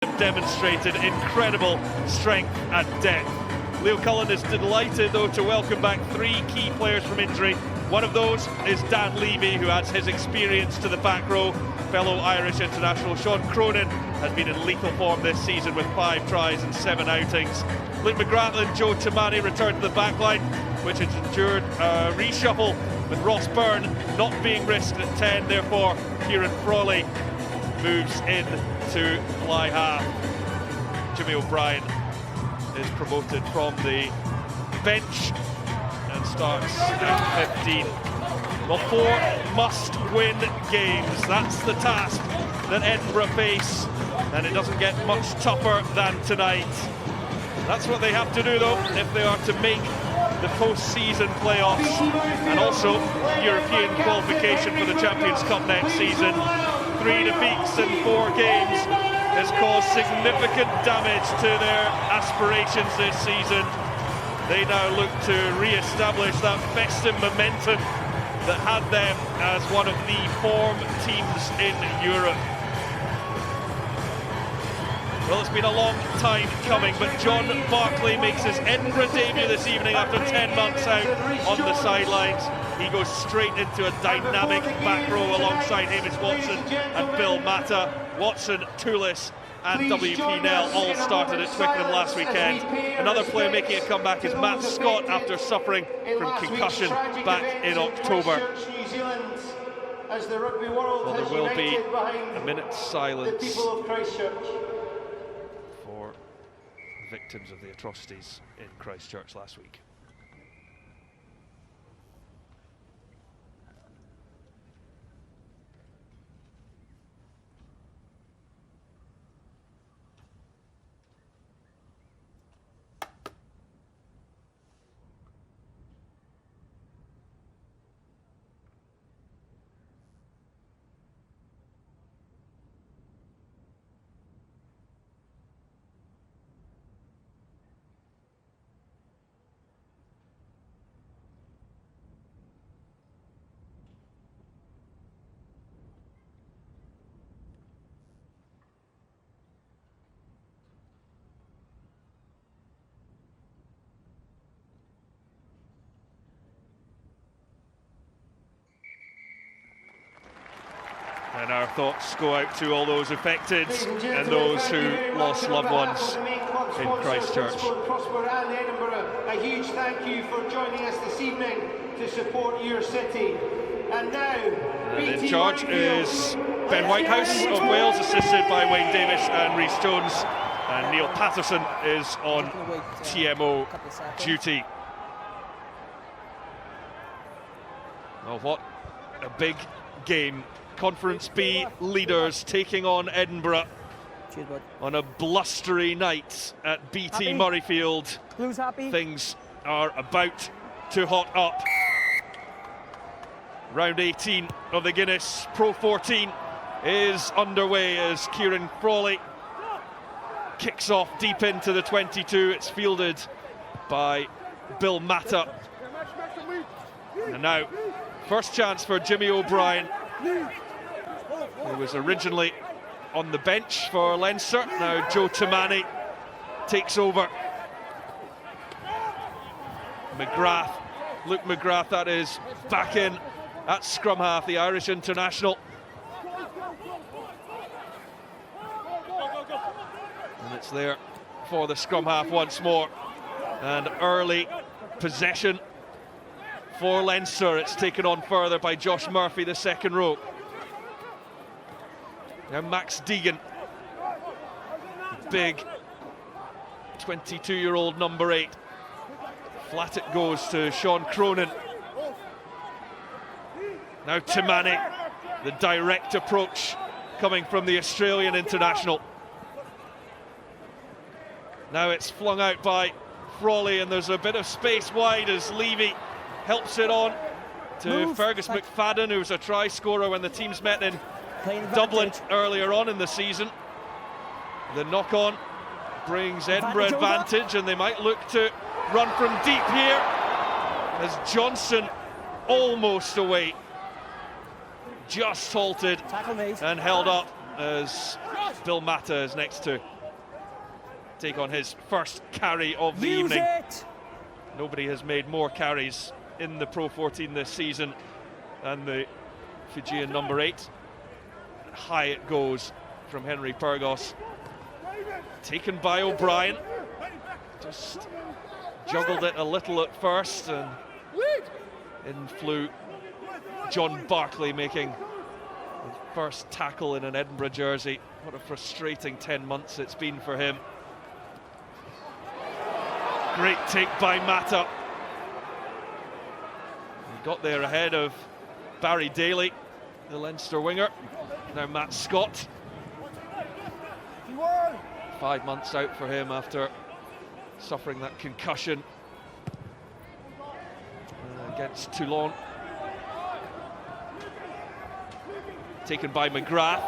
Demonstrated incredible strength and depth. Leo Cullen is delighted though to welcome back three key players from injury. One of those is Dan Levy, who adds his experience to the back row. Fellow Irish international Sean Cronin has been in lethal form this season with 5 tries and 7 outings. Luke McGrath and Joe Tamani return to the back line, which has endured a reshuffle with Ross Byrne not being risked at 10. Therefore, Kieran Frawley moves in to fly half. Jimmy O'Brien is promoted from the bench and starts at 15. Well, 4 must-win games. That's the task that Edinburgh face, and it doesn't get much tougher than tonight. That's what they have to do, though, if they are to make the post-season playoffs and also European qualification for the Champions Cup next season. 3 defeats in 4 games has caused significant damage to their aspirations this season. They now look to re-establish that festive momentum that had them as one of the form teams in Europe. Well, it's been a long time coming, but John Barclay makes his Edinburgh debut this evening after 10 months out on the sidelines. He goes straight into a dynamic back row alongside Hamish Watson and Bill Mata. Watson, Toulis and WP Nell all started at Twickenham last weekend. Another player making a comeback is Matt Scott after suffering from concussion back in October. Well, there will be a minute's silence for victims of the atrocities in Christchurch last week. And our thoughts go out to all those affected and those who lost loved ones in Christchurch. A huge thank you for joining us this evening to support your city. And now, in charge is Ben Whitehouse of Wales, assisted by Wayne Davis and Rhys Jones. And Neil Patterson is on TMO duty. Well, what a big game. Conference B leaders taking on Edinburgh on a blustery night at BT Murrayfield. Things are about to hot up. Round 18 of the Guinness Pro 14 is underway as Kieran Frawley kicks off deep into the 22. It's fielded by Bill Mata. And now, first chance for Jimmy O'Brien, who was originally on the bench for Leinster. Now Joe Tamani takes over. McGrath, Luke McGrath, that is, back in at scrum half, the Irish international. And it's there for the scrum half once more. And early possession for Leinster. It's taken on further by Josh Murphy, the second row. Now Max Deegan, big 22-year-old number 8. Flat it goes to Sean Cronin. Now Tamani, the direct approach coming from the Australian international. Now it's flung out by Frawley, and there's a bit of space wide as Levy helps it on to Fergus McFadden, who's a try scorer when the teams met in Dublin earlier on in the season. The knock-on brings Edinburgh advantage, and they might look to run from deep here as Johnson almost away, just halted and held up as Bill Mata is next to take on his first carry of the evening. Nobody has made more carries in the Pro 14 this season than the Fijian number 8. High it goes from Henry Pyrgos. Taken by O'Brien. Just juggled it a little at first, and in flew John Barclay, making his first tackle in an Edinburgh jersey. What a frustrating 10 months it's been for him. Great take by Mata. He got there ahead of Barry Daly, the Leinster winger. Now Matt Scott. 5 months out for him after suffering that concussion against Toulon. Taken by McGrath.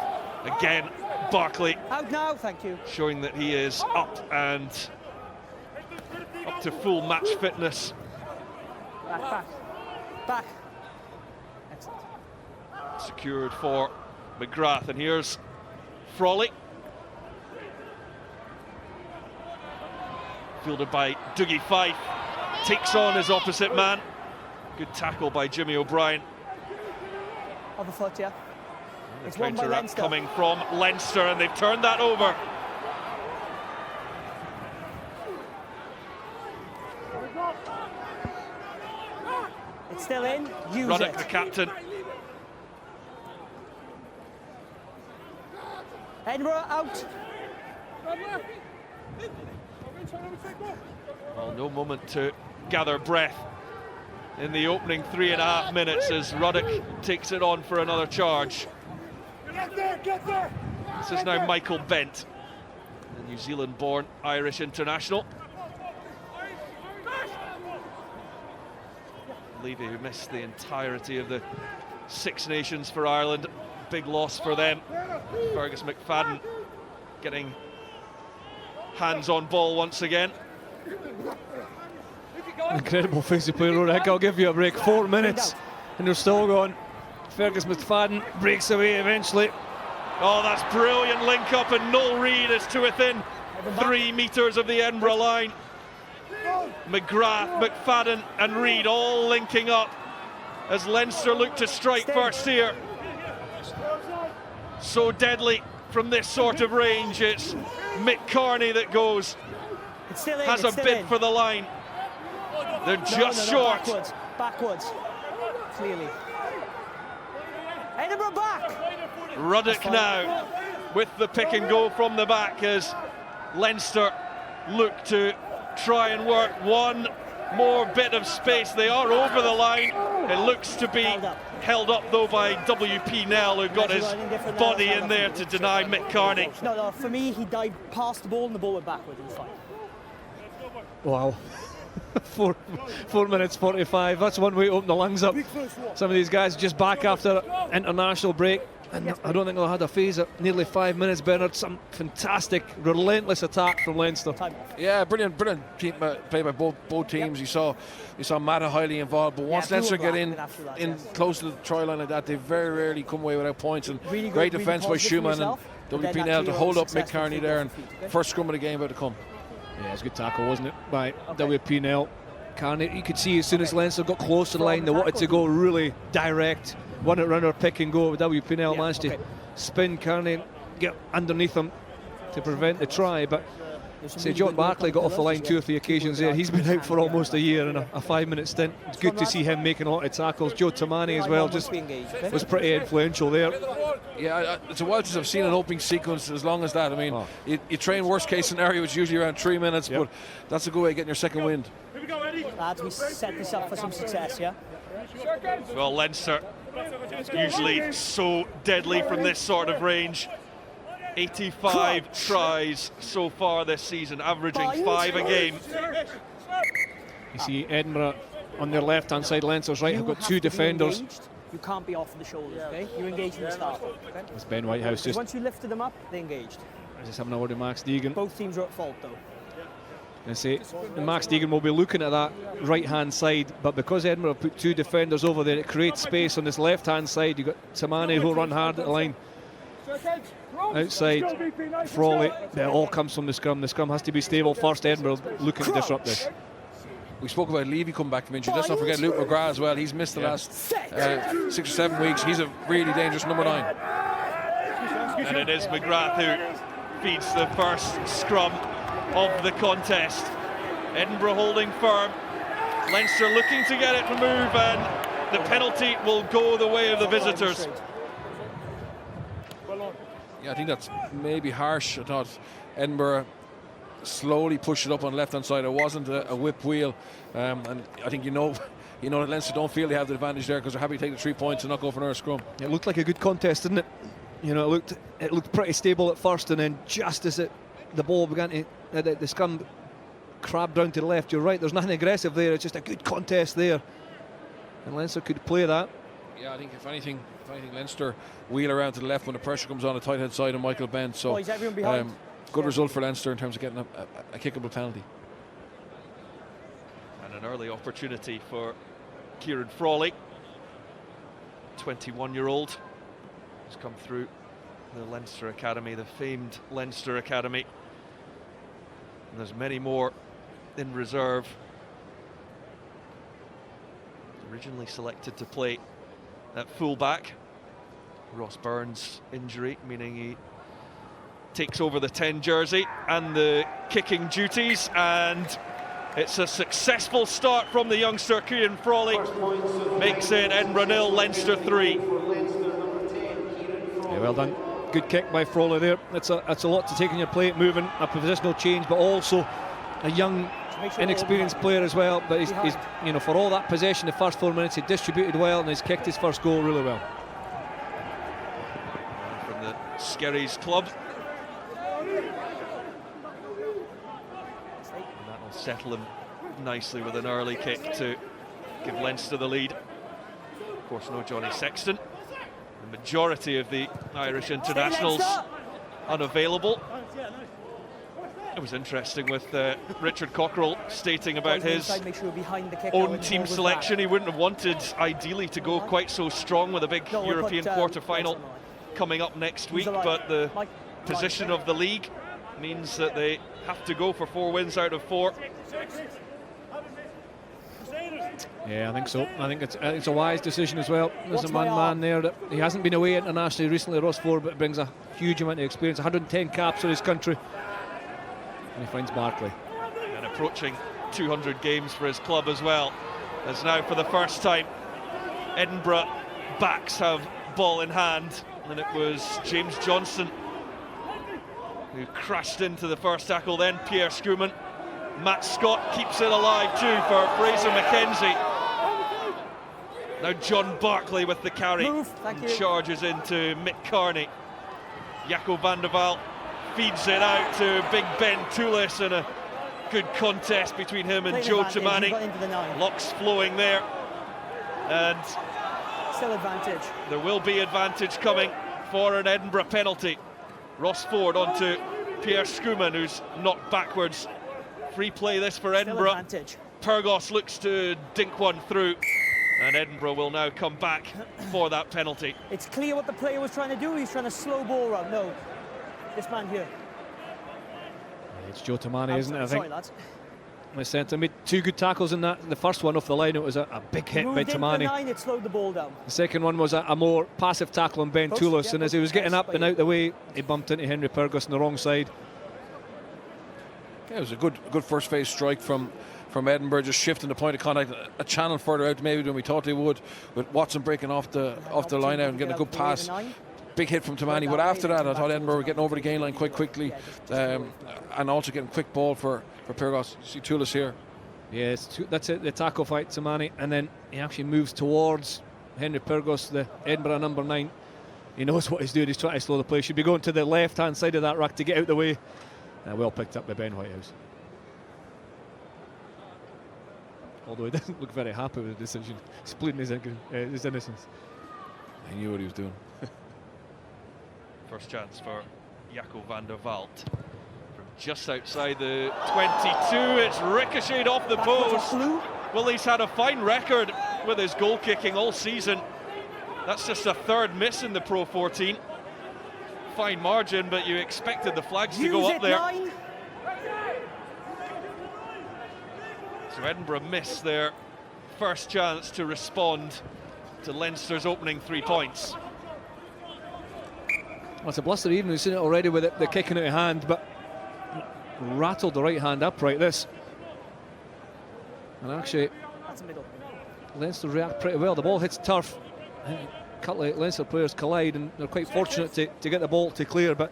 Again, Barclay. Out now, thank you. Showing that he is up and up to full match fitness. Back. Excellent. Secured for McGrath, and here's Frawley. Fielded by Dougie Fife. Takes on his opposite man. Good tackle by Jimmy O'Brien. On the foot, yeah. The counter-up coming from Leinster, and they've turned that over. It's still in. Use Ruddock, it. the captain. Edinburgh out. Well, no moment to gather breath in the opening 3.5 minutes as Ruddock takes it on for another charge. This is now Michael Bent, the New Zealand-born Irish international. Levy, who missed the entirety of the Six Nations for Ireland. Big loss for them. Fergus McFadden getting hands on ball once again. Incredible physical play, Ruddock. I'll give you a break. 4 minutes and they're still going. Fergus McFadden breaks away eventually. Oh, that's brilliant link up, and Noel Reid is to within 3 metres of the Edinburgh line. McGrath, McFadden and Reid all linking up as Leinster look to strike first here. So deadly from this sort of range. It's Mick Carney that goes. Has a bid for the line. They're just short. Backwards. Clearly. Edinburgh back. Ruddock now with the pick and go from the back as Leinster look to try and work one more bit of space. They are over the line. It looks to be held up though by WP Nell, who got his body in there to deny Mick Carney. No, for me he dived past the ball and the ball went backward. It was fine. Wow. 4 minutes 45. That's one way to open the lungs up. Some of these guys just back after international break, and I don't think they'll have had a phase at nearly 5 minutes. Bernard, some fantastic, relentless attack from Leinster. Yeah, brilliant team play by both teams. You saw Mata highly involved, but once Leinster get in close to the try line like that, they very rarely come away without points. And really great defence by Schumann and WP to hold up Mick Carney there, and first scrum of the game about to come. Yeah, it was a good tackle, wasn't it, by WP Nell. Carney, you could see as soon as Leinster got close to the line, they wanted to go really direct, one it round or pick and go. WP Nell managed to spin Carney, get underneath him to prevent the try, but say John Barclay got off the line 2 or 3 occasions there. He's been out for almost a year in a 5-minute stint. It's good to see him making a lot of tackles. Joe Tamani as well just was pretty influential there. Yeah, it's a while since I've seen an opening sequence as long as that. I mean, you train worst case scenario, it's usually around 3 minutes, but that's a good way of getting your second wind. Lads, we set this up for some success, yeah? Well, Leinster usually so deadly from this sort of range. 85 tries so far this season, averaging 5 a game. You see Edinburgh on their left-hand side, Leinster's right, have got 2 defenders. You can't be off the shoulders, okay? You engage from the start, okay? It's Ben Whitehouse just... Once you lifted them up, they engaged. Just having a word with Max Deegan. Both teams are at fault, though. I say, and Max Deegan will be looking at that right-hand side, but because Edinburgh put 2 defenders over there, it creates space on this left-hand side. You've got Tamani who'll run hard at the line. Outside, Frawley. It all comes from the scrum. The scrum has to be stable first. Edinburgh looking to disrupt this. We spoke about Levy coming back from injury. Let's not forget Luke McGrath as well. He's missed the last 6 or 7 weeks. He's a really dangerous number 9. And it is McGrath who feeds the first scrum of the contest. Edinburgh holding firm. Leinster looking to get it to move, and the penalty will go the way of the visitors. Yeah, I think that's maybe harsh. I thought Edinburgh slowly pushed it up on the left-hand side. It wasn't a whip wheel, and I think you know that Leinster don't feel they have the advantage there because they're happy to take the 3 points and not go for another scrum. It looked like a good contest, didn't it? You know, it looked pretty stable at first, and then just as the ball began to the scrum crabbed down to the left. You're right. There's nothing aggressive there. It's just a good contest there, and Leinster could play that. Yeah, I think if anything, Leinster wheel around to the left when the pressure comes on the tight head side of Michael Bent. So good result for Leinster in terms of getting a kickable penalty. And an early opportunity for Kieran Frawley, 21-year-old, has come through the Leinster Academy, the famed Leinster Academy. And there's many more in reserve. Originally selected to play at fullback. Ross Byrne's injury, meaning he takes over the 10 jersey and the kicking duties, and it's a successful start from the youngster Kieran Frawley. Makes it Edinburgh 0, Leinster 3. Yeah, well done. Good kick by Frawley there. That's a lot to take on your plate, moving, a positional change, but also a young, inexperienced player as well. But he's you know, for all that possession, the first 4 minutes, he distributed well and he's kicked his first goal really well. From the Skerries club. And that'll settle him nicely with an early kick to give Leinster the lead. Of course, no Johnny Sexton. The majority of the Irish internationals unavailable. It was interesting with Richard Cockerell stating about his own team selection. He wouldn't have wanted, ideally, to go quite so strong with a big European quarter-final coming up next week, but the position of the league means that they have to go for 4 wins out of 4. Yeah, I think so. I think it's a wise decision as well. There's a man there that he hasn't been away internationally recently, Ross Ford, but brings a huge amount of experience. 110 caps for his country, and he finds Barclay. And approaching 200 games for his club as well. As now for the first time, Edinburgh backs have ball in hand, and it was James Johnson who crashed into the first tackle. Then Pierre Schoeman. Matt Scott keeps it alive too for Fraser McKenzie. Now John Barclay with the carry. Charges into Mick Carney. Jaco van der Waal feeds it out to Big Ben Toulis, and a good contest between him and Joe Tamani. Locks flowing there. And still advantage. There will be advantage coming for an Edinburgh penalty. Ross Ford onto Pierre Schoeman, who's knocked backwards. Free play this for Edinburgh. Pyrgos looks to dink one through, and Edinburgh will now come back for that penalty. It's clear what the player was trying to do. He's trying to slow ball run. No, this man here. It's Joe Tamani, isn't it? I think. Sorry, lads. My centre made 2 good tackles in that. The first one off the line, it was a big hit by Tamani. It slowed the ball down. The second one was a more passive tackle on Ben Toulis, and as he was getting up and out the way, he bumped into Henry Pyrgos on the wrong side. Yeah, it was a good first phase strike from Edinburgh, just shifting the point of contact a channel further out maybe than we thought they would, with Watson breaking off the line out and getting a good pass. Big hit from Tamani, but after that I thought Edinburgh were getting over the gain line quite quickly, and also getting quick ball for Pyrgos. You see Toulis here. Yeah, that's it, the tackle fight, Tamani, and then he actually moves towards Henry Pyrgos, the Edinburgh number 9. He knows what he's doing, he's trying to slow the play. Should be going to the left hand side of that ruck to get out the way. Well picked up by Ben Whitehouse. Although he doesn't look very happy with the decision. He's pleading his innocence. He knew what he was doing. First chance for Jaco van der Waal. From just outside the 22, it's ricocheted off the post. Well, he's had a fine record with his goal kicking all season. That's just a 3rd miss in the Pro 14. fine margin, but you expected the flags to go up there. 9. So Edinburgh miss their first chance to respond to Leinster's opening 3 points. Well, it's a bluster even. We've seen it already with the kicking out of hand, but rattled the right hand upright this. And actually, That's a middle. Leinster react pretty well. The ball hits turf. A couple of Leinster players collide, and they're quite fortunate to get the ball to clear, but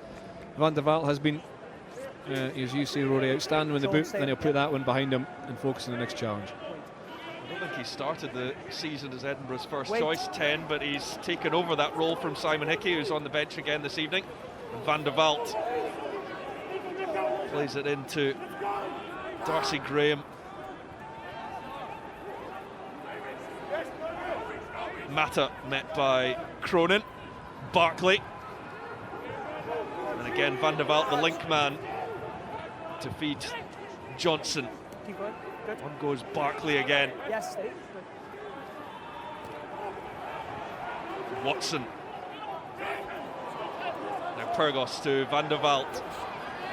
Van der Vaart has been, as you say, Rory, outstanding with the boot, and he'll put that one behind him and focus on the next challenge. I don't think he started the season as Edinburgh's first choice 10, but he's taken over that role from Simon Hickey, who's on the bench again this evening. And Van der Vaart plays it into Darcy Graham. Mata met by Cronin. Barkley. And again, Van der Vaart, the link man, to feed Johnson. Keep going. Good. On goes Barkley again. Yes, stay. Watson. Now Pyrgos to Van der Vaart.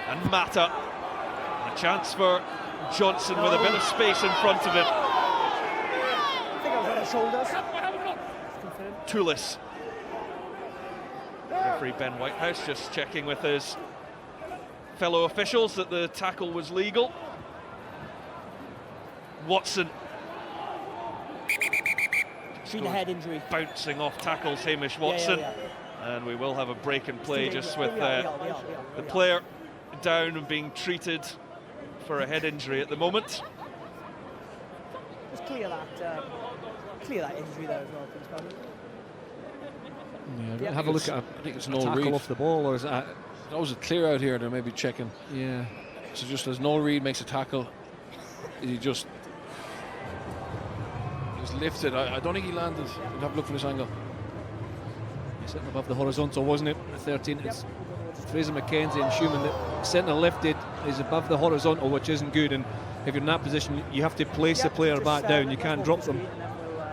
And Mata. And a chance for Johnson with a bit of space in front of him. I think I was on his shoulders. Toulis. Referee Ben Whitehouse just checking with his fellow officials that the tackle was legal. Watson. Seen a head injury. Bouncing off tackles, Hamish Watson. And we will have a break in play just with the player down and being treated for a head injury at the moment. Just clear that injury there as well, please, Yeah, have a look at I think it's a no tackle read. off the ball, or is it? That was a clear out here. They're maybe checking. Yeah. So just as Noel Reid makes a tackle, he just lifted. I don't think he landed. We'll have a look from this angle. He's sitting above the horizontal, wasn't it? The 13. It's Fraser McKenzie and Schumann that sitting lifted is above the horizontal, which isn't good. And if you're in that position, you have to place the player back down. You can't drop them.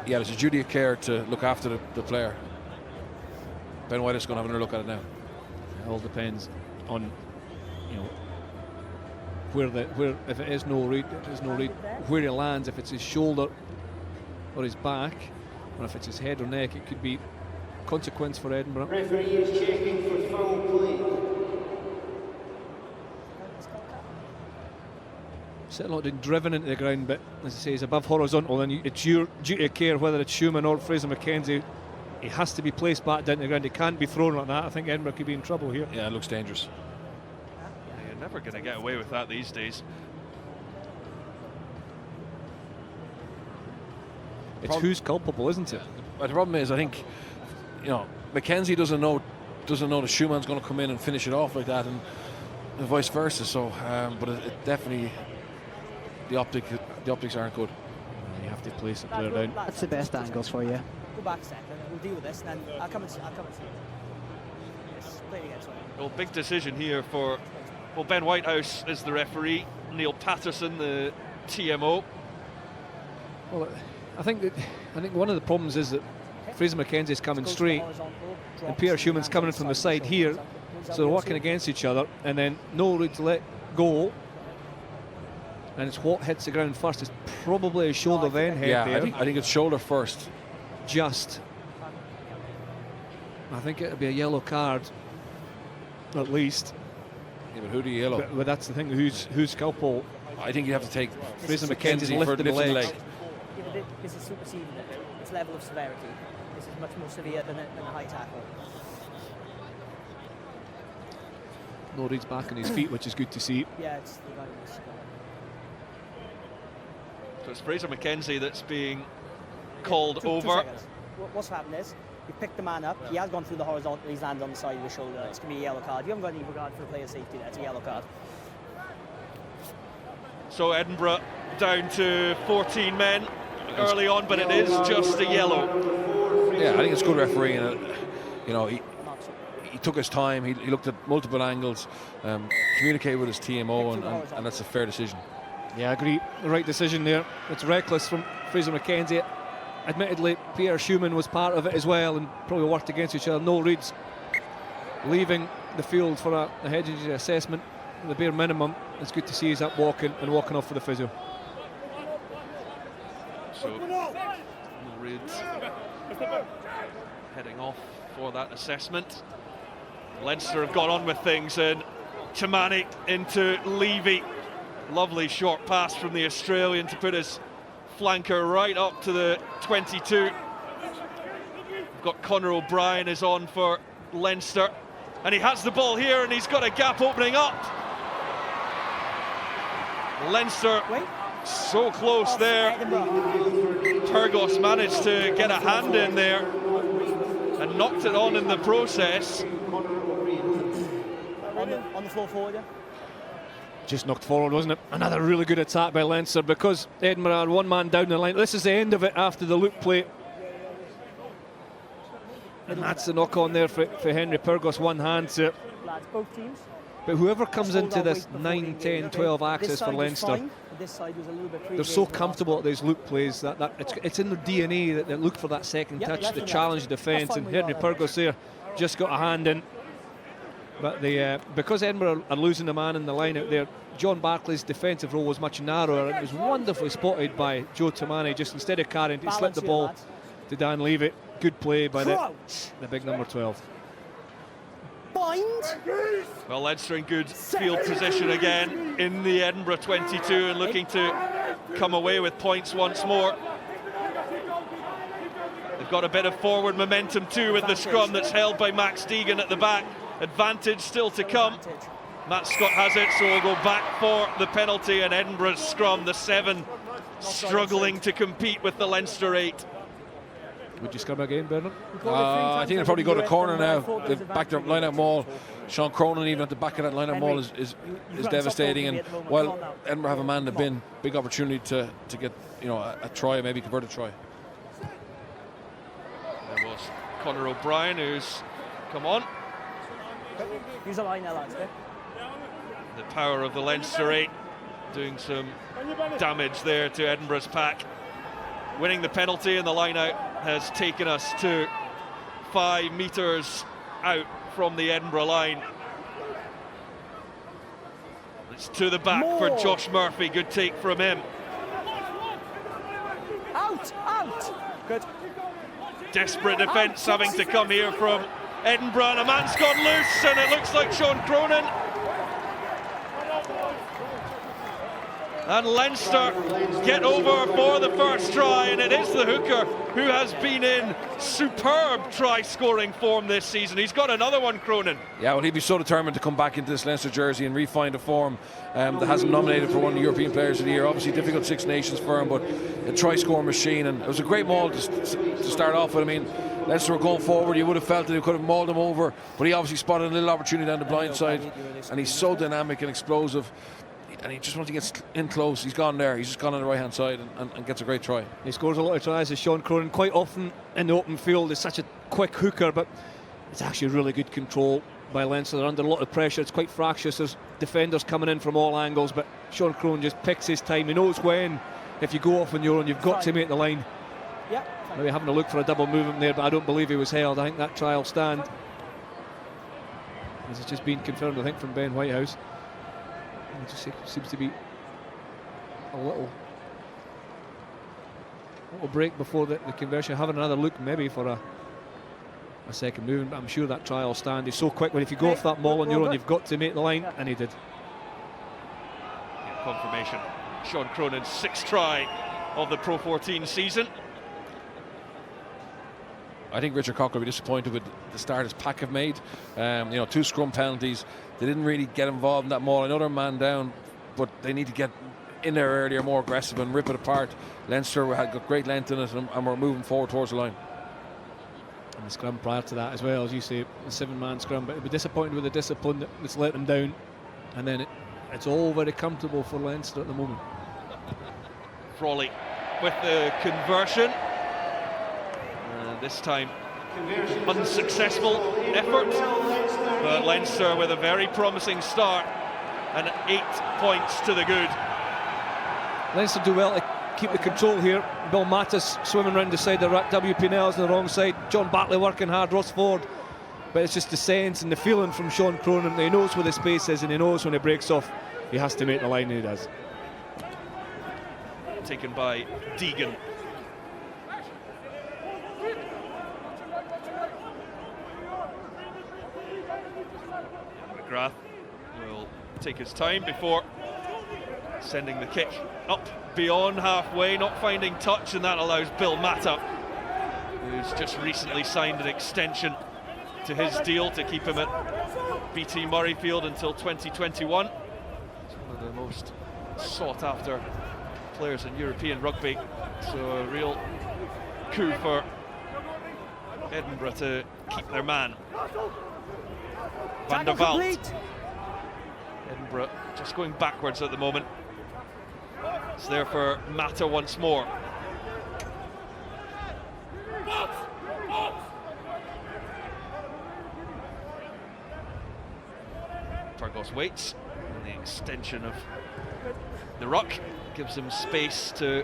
Yeah, there's a duty of care to look after the player. Ben White is going to have another look at it now. It all depends on, you know, where if it is no read, where he lands. If it's his shoulder or his back, or if it's his head or neck, it could be consequence for Edinburgh. Referee is checking for foul play. Certainly not being driven into the ground, but as I say, he's above horizontal, and it's your duty of care, whether it's Schumann or Fraser McKenzie. He has to be placed back down to the ground. He can't be thrown like that. I think Edinburgh could be in trouble here. Yeah, it looks dangerous. Yeah, you're never going to get away with that these days. It's who's culpable, isn't it? But the problem is, I think, you know, McKenzie doesn't know that Schumann's going to come in and finish it off like that, and vice versa. So, but it definitely, the optics aren't good. You have to place the player down. That's the best angle for you. Go back a second. We'll deal with this, and then I'll come and see. Yes, play it again, sorry. Well, big decision here for, well, Ben Whitehouse is the referee, Neil Patterson the TMO. Well, I think one of the problems is that Fraser McKenzie's coming straight, and Peter Schumann's coming in from the side here, so they're working against each other, and then no route to let go. And it's what hits the ground first. It's probably a shoulder then head Yeah, there. I think it's shoulder first. Just. I think it'll be a yellow card, at least. Yeah, but who do you yellow? But that's the thing. Who's culpable? I think you have to take Fraser McKenzie's for lifting the lifting leg. Yeah, but this is superseding it. Its level of severity. This is much more severe than a high tackle. No reads back on his feet, which is good to see. Yeah, it's the guy. So it's Fraser McKenzie that's being called Two over. seconds. What's happened is, you picked the man up, he has gone through the horizontal, he's landed on the side of the shoulder. It's going to be a yellow card. You haven't got any regard for the player's safety there, it's a yellow card. So Edinburgh down to 14 men early on, but it is just a yellow. Yeah, I think it's good refereeing. You know, he took his time. He looked at multiple angles, communicated with his TMO, and that's a fair decision. Yeah, I agree. The right decision there. It's reckless from Fraser McKenzie. Admittedly, Peter Schumann was part of it as well, and probably worked against each other. No reads leaving the field for a head injury assessment. The bare minimum, it's good to see he's up walking and walking off for the physio. So, Reid heading off for that assessment. Leinster have got on with things, and Tamani into Levy. Lovely short pass from the Australian to put his flanker right up to the 22. We've got Conor O'Brien is on for Leinster, and he has the ball here, and he's got a gap opening up. Leinster so close there. Pyrgos managed to get a hand in there and knocked it on in the process. On the floor forward, yeah. Just knocked forward, wasn't it? Another really good attack by Leinster, because Edinburgh are one man down the line. This is the end of it after the loop play. And that's the knock on there for Henry Pyrgos, one hand to it. Lads, both teams. But whoever comes into this 9, 10, 12 axis for Leinster, they're so comfortable at these loop plays that it's in their DNA that they look for that second touch, the challenge defence, and Henry Pyrgos there just got a hand in. But because Edinburgh are losing the man in the line out there, John Barclay's defensive role was much narrower, and it was wonderfully spotted by Joe Tamani. Just instead of carrying, he slipped the ball to Dan Levy. Good play by the big number 12. Bind. Well, Leinster in good field position again in the Edinburgh 22 and looking to come away with points once more. They've got a bit of forward momentum too with the scrum that's held by Max Deegan at the back. Advantage still to come. Matt Scott has it, so we'll go back for the penalty, and Edinburgh's scrum, the 7, struggling to compete with the Leinster 8. Would you scrum again, Bernard? I think they'll probably go to corner now. They've backed their line-out maul. Sean Cronin even at the back of that line-out maul is devastating. And while Edinburgh have a man in the bin, big opportunity to get a try, maybe convert a try. There was Conor O'Brien, who's come on. Use a line now, lads. The power of the Leinster 8 doing some damage there to Edinburgh's pack. Winning the penalty, and the line out has taken us to 5 metres out from the Edinburgh line. It's to the back for Josh Murphy. Good take from him. Out. Good. Desperate defence having to come here from Edinburgh, and a man's gone loose, and it looks like Sean Cronin. And Leinster get over for the first try, and it is the hooker who has been in superb try-scoring form this season. He's got another one, Cronin. Yeah, well, he'd be so determined to come back into this Leinster jersey and re-find a form that has him nominated for one of the European Players of the Year. Obviously, difficult Six Nations for him, but a try-scoring machine, and it was a great maul to start off with. I mean, Leinster were going forward. You would have felt that he could have mauled him over, but he obviously spotted a little opportunity down the blind side, and he's so dynamic and explosive. And he just wants to get in close. He's gone there. He's just gone on the right-hand side and gets a great try. He scores a lot of tries as Sean Cronin. Quite often in the open field, is such a quick hooker, but it's actually really good control by Leinster. They're under a lot of pressure. It's quite fractious. There's defenders coming in from all angles, but Sean Cronin just picks his time. He knows when, if you go off on your own, you've got to make the line. Yeah. Maybe having a look for a double movement there, but I don't believe he was held. I think that try will stand. This has just been confirmed, I think, from Ben Whitehouse. It just seems to be a little break before the conversion. Having another look maybe for a second movement, but I'm sure that try will stand. He's so quick, when if you go off that maul on your own, you've got to make the line, and he did. Yeah, confirmation. Sean Cronin's 6th try of the Pro 14 season. I think Richard Cock will be disappointed with the start his pack have made. 2 scrum penalties. They didn't really get involved in that maul. I know they're man down, but they need to get in there earlier, more aggressive, and rip it apart. Leinster had got great length in it, and we're moving forward towards the line. And the scrum prior to that as well, as you say, a 7-man scrum, but it'll be disappointed with the discipline that's let them down. And then it's all very comfortable for Leinster at the moment. Frawley with the conversion. This time unsuccessful effort, but Leinster with a very promising start and 8 points to the good. Leinster do well to keep the control here. Bill Mattis swimming around the side of WP Nels on the wrong side. John Bartley working hard. Ross Ford but it's just the sense and the feeling from Sean Cronin. He knows where the space is, and he knows when he breaks off, he has to make the line, and he does. Taken by Deegan. McGrath will take his time before sending the kick up beyond halfway, not finding touch, and that allows Bill Matta, who's just recently signed an extension to his deal to keep him at BT Murrayfield until 2021. He's one of the most sought after players in European rugby, so a real coup for Edinburgh to keep their man. Van der Vaalt. Edinburgh just going backwards at the moment. It's there for Matta once more. Burgos waits, and the extension of the ruck gives him space to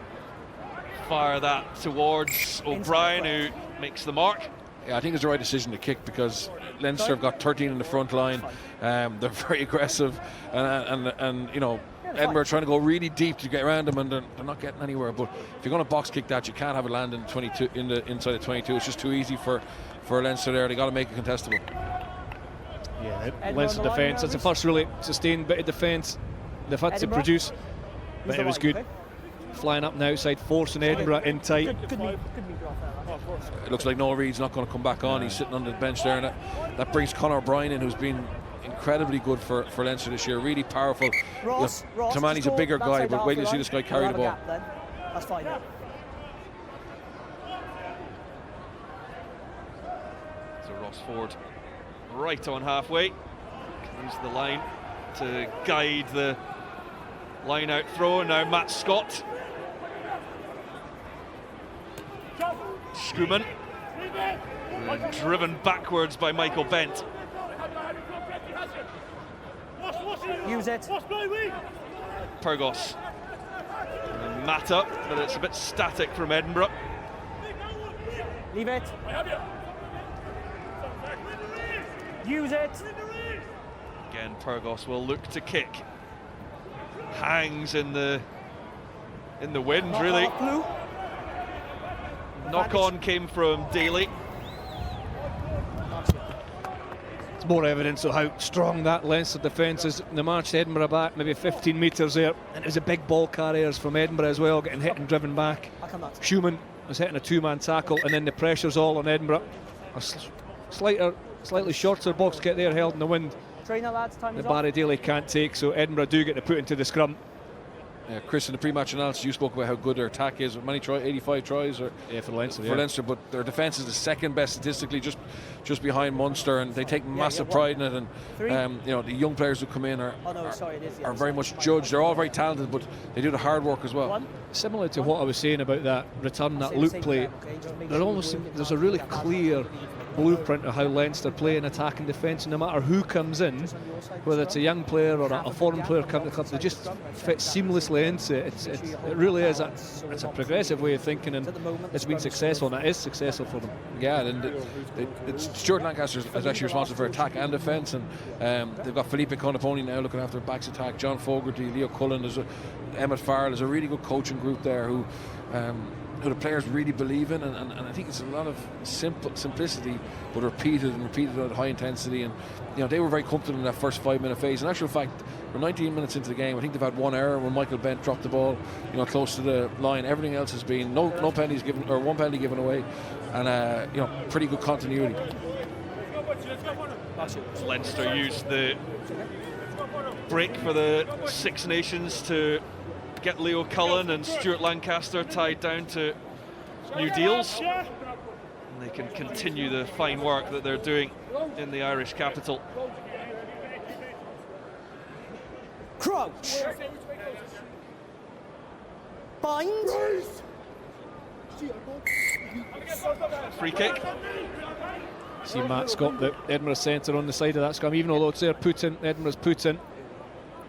fire that towards O'Brien, who makes the mark. Yeah, I think it's the right decision to kick, because Leinster have got 13 in the front line. They're very aggressive, and you know, Edinburgh are trying to go really deep to get around them, and they're not getting anywhere. But if you're going to box kick that, you can't have it land in 22 inside the 22. It's just too easy for Leinster there. They got to make it contestable. Yeah, Leinster defence. It's the first really sustained bit of defence they've had to produce, but it was good. Flying up and outside, forcing Edinburgh in tight. It looks like Noel Reid's not going to come back on. He's sitting on the bench there, and that brings Conor O'Brien in, who's been incredibly good for Leinster this year. Really powerful. Tamani's a bigger guy, but wait till you see this guy carry the ball. That's fine. So Ross Ford right on halfway, comes the line to guide the line out throw. Now Matt Scott. Schumann, driven backwards by Michael Bent. Use it. Burgos. And Matta, but it's a bit static from Edinburgh. Leave it. Use it. Again, Burgos will look to kick. Hangs in the wind, really. Knock on came from Daly. It's more evidence of how strong that Leinster defence is. They marched Edinburgh back maybe 15 metres there, and it was a big ball carriers from Edinburgh as well, getting hit and driven back. Schumann was hitting a two-man tackle, and then the pressure's all on Edinburgh. A slightly shorter box kick there held in the wind. The Barry Daly can't take, so Edinburgh do get to put into the scrum. Chris, in the pre-match analysis, you spoke about how good their attack is. Many 85 tries for Leinster, but their defence is the second best statistically, just behind Munster, and they take massive pride in it. And you know, the young players who come in are very much judged. They're all very talented, but they do the hard work as well. Similar to what I was saying about that return, that loop play, there's a really clear blueprint of how Leinster play in attack and defence, and no matter who comes in, whether it's a young player or a foreign player coming to the club, they just fit seamlessly into it. It really is it's a progressive way of thinking, and it's been successful, and it is successful for them. Yeah, and it's Stuart Lancaster is actually responsible for attack and defence, and they've got Felipe Conaponi now looking after backs attack, John Fogarty, Leo Cullen, Emmett Farrell. There's a really good coaching group there who the players really believe in, and I think it's a lot of simplicity, but repeated at high intensity. And you know, they were very comfortable in that first 5-minute phase. In actual fact, we're 19 minutes into the game. I think they've had one error when Michael Bent dropped the ball, you know, close to the line. Everything else has been no penalties given, or one penalty given away, and you know, pretty good continuity. Leinster used the break for the Six Nations to get Leo Cullen and Stuart Lancaster tied down to new deals. And they can continue the fine work that they're doing in the Irish capital. Crouch. Bind. Free kick. See Matt Scott, the Edinburgh centre, on the side of that scrum. Even although it's there put in, Edinburgh's put in,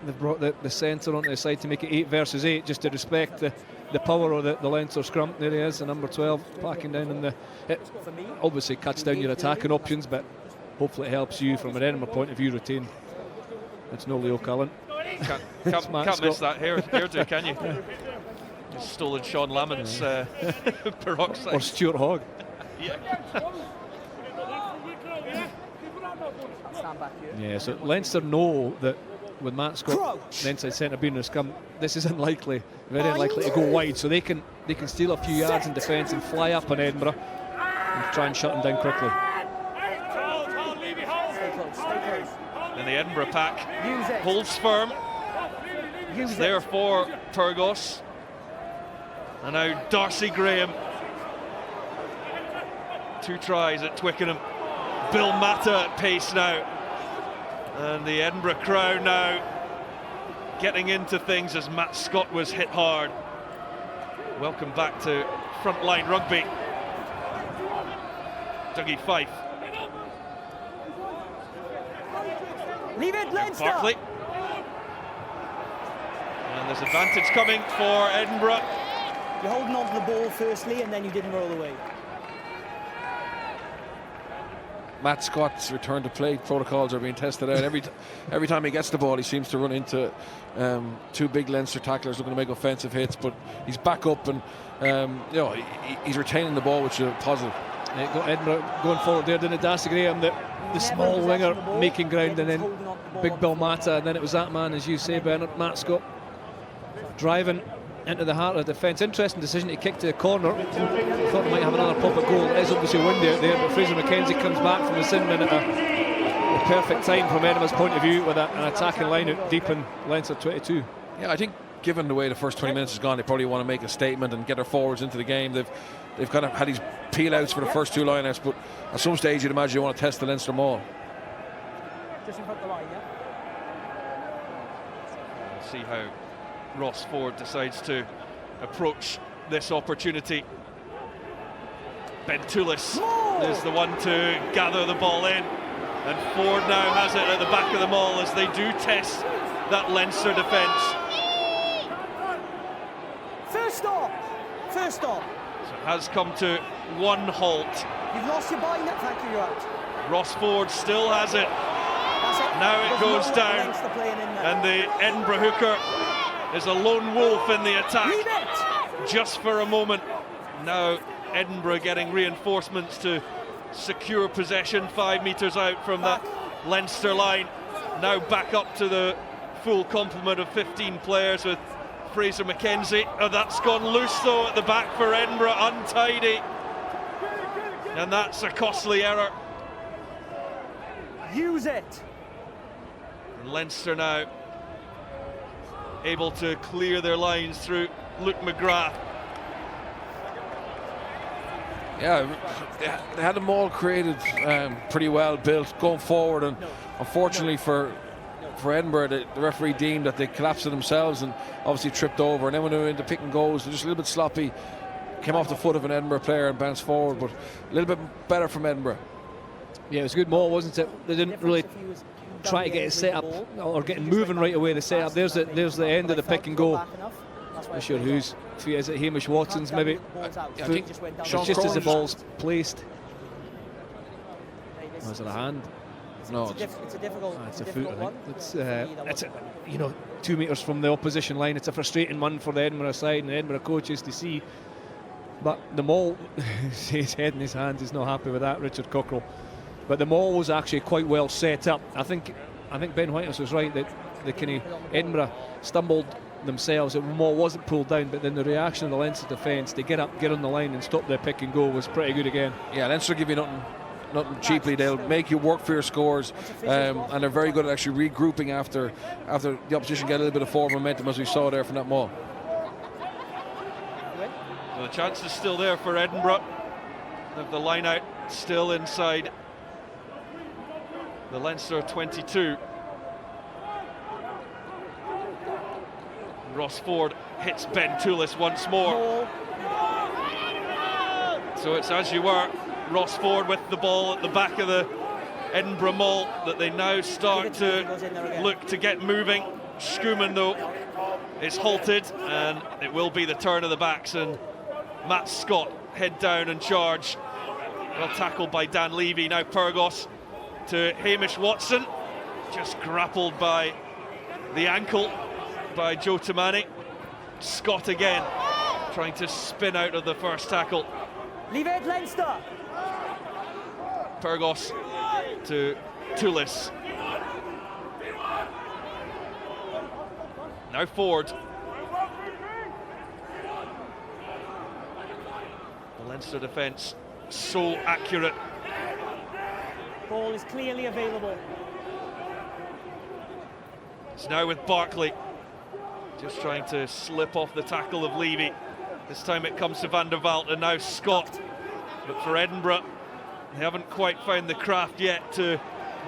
they've brought the centre onto the side to make it 8 versus 8, just to respect the power of the Leinster scrum. There he is, the number 12, packing down in the... It obviously cuts down your attacking options, but hopefully it helps you from an Edinburgh point of view retain. It's no Leo Cullen. Can't miss that hairdo, can you? He's stolen Sean Lamon's peroxide. Or Stuart Hogg. Yeah. Yeah, so Leinster know that with Matt Scott, the inside centre being in scrum, this is unlikely, very unlikely to go wide. So they can steal a few yards in defence and fly up on Edinburgh and try and shut them down quickly. And the Edinburgh pack holds firm. It's there for Pyrgos. And now Darcy Graham. 2 tries at Twickenham. Bill Mata at pace now. And the Edinburgh crowd now getting into things as Matt Scott was hit hard. Welcome back to frontline rugby. Dougie Fife. Leave it, Leinster! Barkley. And there's advantage coming for Edinburgh. You're holding on to the ball firstly, and then you didn't roll away. Matt Scott's return to play protocols are being tested out. Every time he gets the ball, he seems to run into 2 big Leinster tacklers looking to make offensive hits, but he's back up and he's retaining the ball, which is a positive. Edinburgh going forward there, didn't it? Darcy Graham, the small winger making ground, and then big Bill Mata, and then it was that man, as you say, Bernard, Matt Scott, driving into the heart of the defence. Interesting decision to kick to the corner. Thought he might have another pop at goal. It is obviously windy out there, but Fraser McKenzie comes back from the sin bin at a perfect time from Edinburgh's point of view with an attacking line out deep in Leinster 22. Yeah, I think given the way the first 20 minutes has gone, they probably want to make a statement and get their forwards into the game. They've kind of had these peel outs for the first 2 line outs, but at some stage you'd imagine you want to test the Leinster maul. Just in front of the line, yeah? We'll see how Ross Ford decides to approach this opportunity. Ben Toulis is the one to gather the ball in, and Ford now has it at the back of the maul as they do test that Leinster defence. First stop. So it has come to 1 halt. You've lost your bind, thank you, you're out. Ross Ford still has it. That's it. Now it goes down, and the Edinburgh hooker is a lone wolf in the attack just for a moment. Now Edinburgh getting reinforcements to secure possession 5 metres out from that Leinster line. Now back up to the full complement of 15 players with Fraser McKenzie. Oh, that's gone loose though at the back for Edinburgh, untidy. And that's a costly error. Use it. And Leinster now able to clear their lines through Luke McGrath. Yeah, they had them all created pretty well built going forward, and unfortunately for Edinburgh, the referee deemed that they collapsed themselves and obviously tripped over, and then when they were into pick and goes, they're just a little bit sloppy, came off the foot of an Edinburgh player and bounced forward, but a little bit better from Edinburgh. Yeah, it was a good maul, wasn't it? They didn't really try to get it set up or getting moving right away. The set up, there's the end of the pick and go. Not sure whose feet is it, Hamish Watson's maybe. I think Sean just as the ball's placed. Was it a hand? No, it's a difficult. It's a foot, I think. It's 2 metres from the opposition line. It's a frustrating one for the Edinburgh side and the Edinburgh coaches to see. But the maul, his head in his hands, is not happy with that, Richard Cockrell. But the maul was actually quite well set up. I think Ben Whitehouse was right that the kind of Edinburgh stumbled themselves. The maul wasn't pulled down, but then the reaction of the Leinster defence to get up, get on the line and stop their pick and go was pretty good again. Yeah, Leinster give you nothing cheaply. They'll make you work for your scores, and they're very good at actually regrouping after the opposition get a little bit of forward momentum, as we saw there from that maul. Well, the chance is still there for Edinburgh. Of the line out still inside the Leinster 22. Ross Ford hits Ben Toulis once more. So it's as you were, Ross Ford with the ball at the back of the Edinburgh maul, that they now start to look to get moving. Schoeman though is halted, and it will be the turn of the backs, and Matt Scott head down and charge. Well tackled by Dan Levy. Now Pyrgos to Hamish Watson, just grappled by the ankle by Joe Tamani. Scott again, trying to spin out of the first tackle. Leave it, Leinster. Pyrgos to Toulis. Now Ford. The Leinster defence so accurate. Ball is clearly available. It's now with Barkley. Just trying to slip off the tackle of Levy. This time it comes to Van der Vaalt, and now Scott. But for Edinburgh, they haven't quite found the craft yet to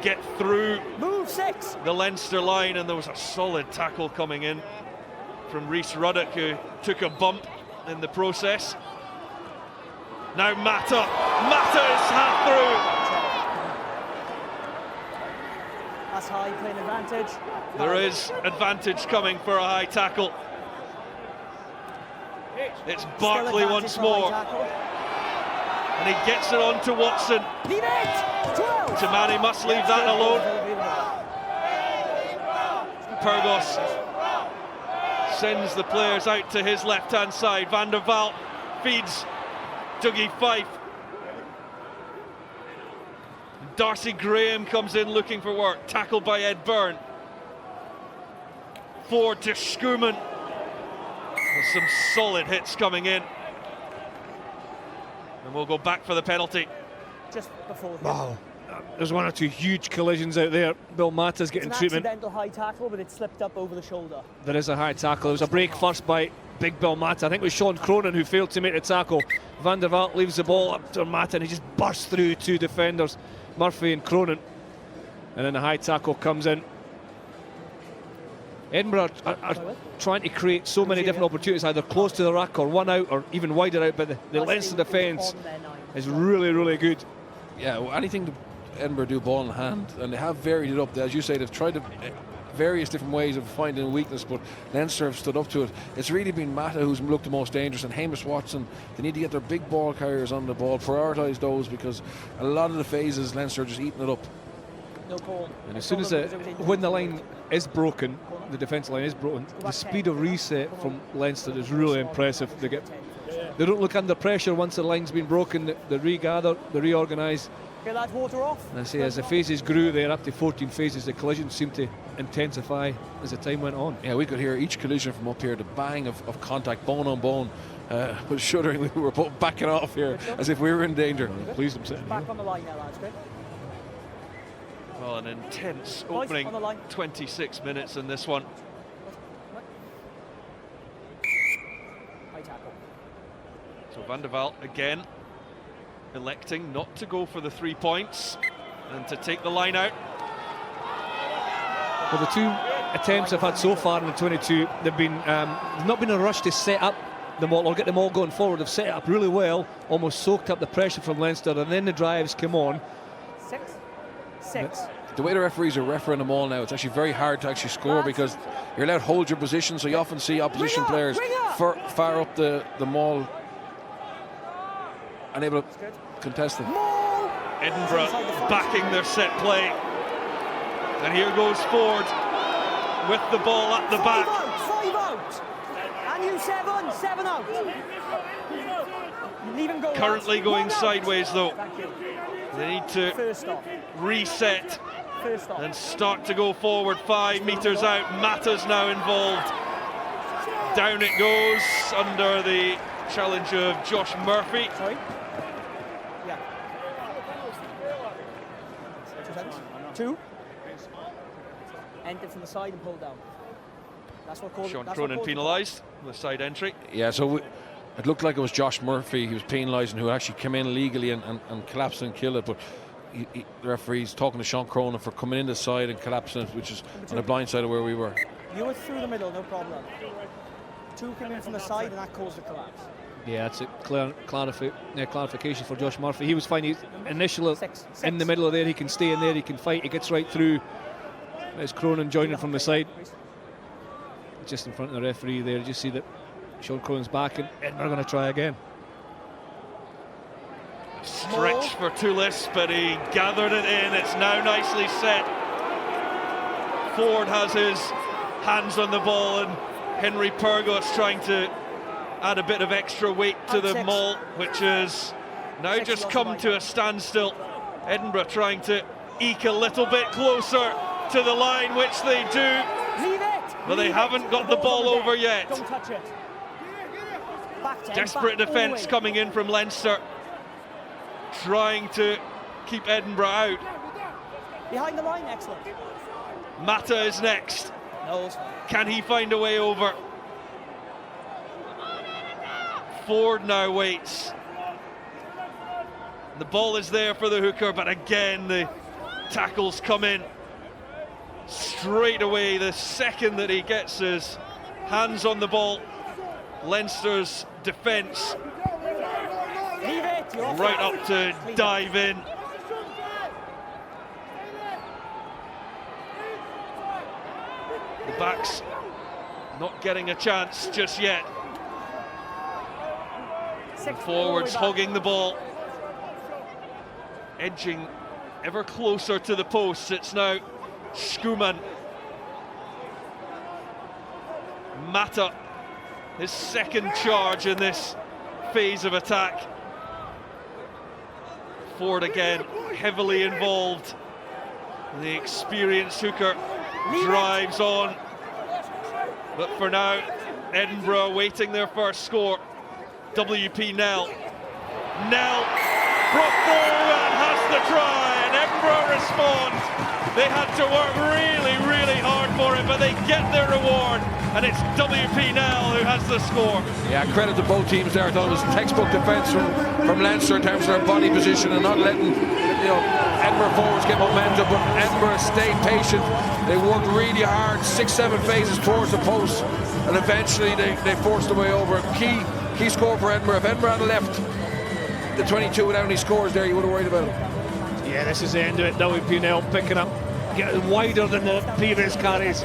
get through Move 6. the Leinster line, and there was a solid tackle coming in from Rhys Ruddock, who took a bump in the process. Now Mata. Mata is half through. That's high, playing advantage. There is advantage coming for a high tackle. It's Barkley once more. And he gets it on to Watson. Leave it! 12! Tamani must leave that alone. Pyrgos sends the players out to his left-hand side. Van der Vaalt feeds Dougie Fife. Darcy Graham comes in looking for work, tackled by Ed Byrne. Ford to Schoeman. There's some solid hits coming in. And we'll go back for the penalty. Just before him. Wow. There's one or two huge collisions out there. Bill Mata's getting treatment. It's an accidental high tackle, but it slipped up over the shoulder. There is a high tackle. There was a break first by big Bill Mata. I think it was Sean Cronin who failed to make the tackle. Van der Vaalt leaves the ball up to Mata, and he just bursts through two defenders, Murphy and Cronin. And then the high tackle comes in. Edinburgh are trying to create so many different opportunities, either close to the ruck or one out or even wider out, but the Leinster defence is really, really good. Yeah, well, anything Edinburgh do ball in hand, and they have varied it up. As you say, they've tried various different ways of finding a weakness, but Leinster have stood up to it. It's really been Mata who's looked the most dangerous, and Hamish Watson. They need to get their big ball carriers on the ball, prioritise those, because a lot of the phases Leinster are just eating it up. No ball. And as soon as when the line is broken, the defence line is broken, the speed of reset from Leinster is really impressive. They don't look under pressure once the line's been broken. They regather, they reorganise. Get that water off. And I say, as the phases grew there, up to 14 phases, the collisions seemed to intensify as the time went on. Yeah, we could hear each collision from up here, the bang of contact, bone on bone. But shuddering, we were both backing off here as if we were in danger. Pleased I'm sitting Back here. on the line now, lads. Good. Well, an intense Boys, opening on the line. 26 minutes in this one. High tackle. So Van der Vaalt again electing not to go for the 3 points and to take the line out. Well, the two attempts I've had so far in the 22, they've not been a rush to set up them all or get them all going forward. They've set it up really well, almost soaked up the pressure from Leinster, and then the drives come on. 6. The way the referees are refereeing them all now, it's actually very hard to actually score because you're allowed to hold your position, so you often see opposition players far up the maul, unable to contest them. Edinburgh backing their set play. And here goes Ford with the ball at the back. 5 out. And you 7 out. Leave him go. Currently going sideways though. Thank you. They need to First stop. reset First stop. and start to go forward 5 metres out. Mata's now involved. Down it goes under the challenge of Josh Murphy. Sorry? Yeah. 2 seconds. 2. Enter from the side and pull down. That's what called. Sean Cronin penalised with a side entry. Yeah, so it looked like it was Josh Murphy who was penalising, who actually came in legally and collapsed and killed it, but the referee's talking to Sean Cronin for coming in the side and collapsing it, which is on the blind side of where we were. You were through the middle, no problem. 2 came in from the side and that caused the collapse. Yeah, it's a clarification for Josh Murphy. He was fine. He's initially 6. in the middle of there. He can stay in there. He can fight. He gets right through. There's Cronin joining from the side, just in front of the referee there. You just see that Sean Cronin's back, and Edinburgh are going to try again. Stretch for Toulis, but he gathered it in. It's now nicely set. Ford has his hands on the ball, and Henry Purgos trying to add a bit of extra weight to the maul, which has now just come to a standstill. Edinburgh trying to eke a little bit closer to the line, which they do, but they haven't got the ball over yet. Don't touch it. Desperate defence coming in from Leinster, trying to keep Edinburgh out. Behind the line, excellent. Mata is next. No. Can he find a way over? Ford now waits. The ball is there for the hooker, but again the tackles come in straight away the second that he gets his hands on the ball. Leinster's defence right up to dive in. The backs not getting a chance just yet. And forwards hogging the ball, edging ever closer to the posts. It's now Schoeman. Mata, his second charge in this phase of attack. Ford again heavily involved. The experienced hooker drives on, but for now Edinburgh waiting their first score. WP Nell brought forward and has the try, and Edinburgh respond. They had to work really hard for it, but they get their reward, and it's WP Nell who has the score. Yeah, credit to both teams there. I thought it was textbook defence from Leinster in terms of their body position and not letting Edinburgh forwards get momentum, but Edinburgh stayed patient. They worked really hard, 6-7 phases towards the post, and eventually they forced their way over. Key score for Edinburgh. If Edinburgh had left the 22 without any scores there, you would have worried about it. Yeah, this is the end of it. WP Nell picking up, getting wider than the previous carries.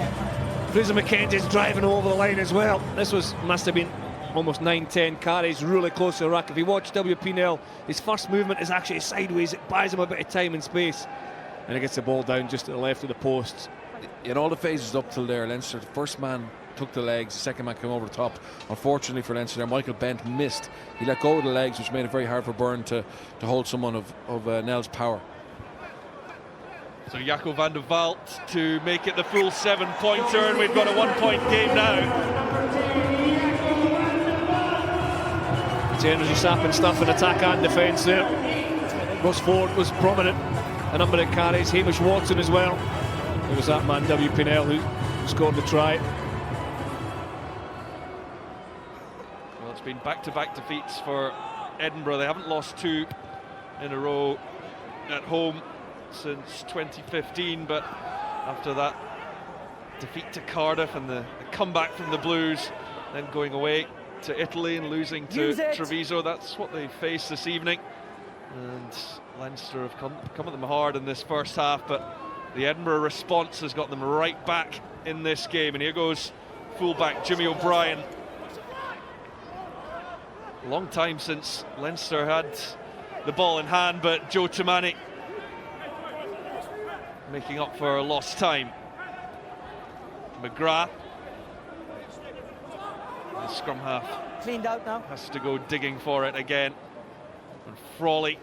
Fraser McKenzie's driving over the line as well. This must have been almost 9-10 carries, really close to the ruck. If you watch WP Nell, his first movement is actually sideways. It buys him a bit of time and space, and he gets the ball down just to the left of the posts. In all the phases up till there, Leinster, the first man took the legs, the second man came over the top. Unfortunately for Leinster there, Michael Bent missed. He let go of the legs, which made it very hard for Byrne to hold someone of Nell's power. So Jaco van der Walt to make it the full 7-pointer, and we've got a 1-point game now. It's energy sapping stuff in attack and defence there. Ross Ford was prominent, a number of carries. Hamish Watson as well. It was that man WP Nell who scored the try. Well, it's been back-to-back defeats for Edinburgh. They haven't lost 2 in a row at home since 2015, but after that defeat to Cardiff and the comeback from the Blues, then going away to Italy and losing to Treviso, that's what they face this evening. And Leinster have come at them hard in this first half, but the Edinburgh response has got them right back in this game. And here goes fullback Jimmy O'Brien. Long time since Leinster had the ball in hand, but Joe Timani making up for lost time. McGrath, the scrum half, cleaned out now, has to go digging for it again, and Frawley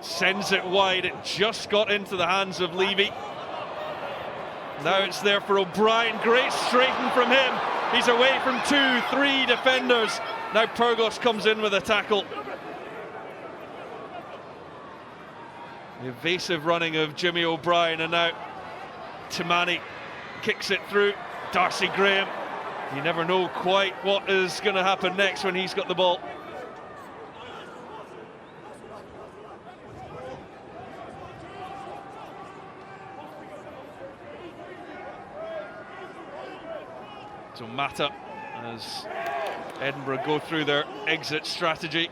sends it wide. It just got into the hands of Levy. Now it's there for O'Brien. Great straighten from him. He's away from 2-3 defenders. Now Purgos comes in with a tackle. The evasive running of Jimmy O'Brien, and now Timani kicks it through. Darcy Graham. You never know quite what is going to happen next when he's got the ball. So Mata, as Edinburgh go through their exit strategy.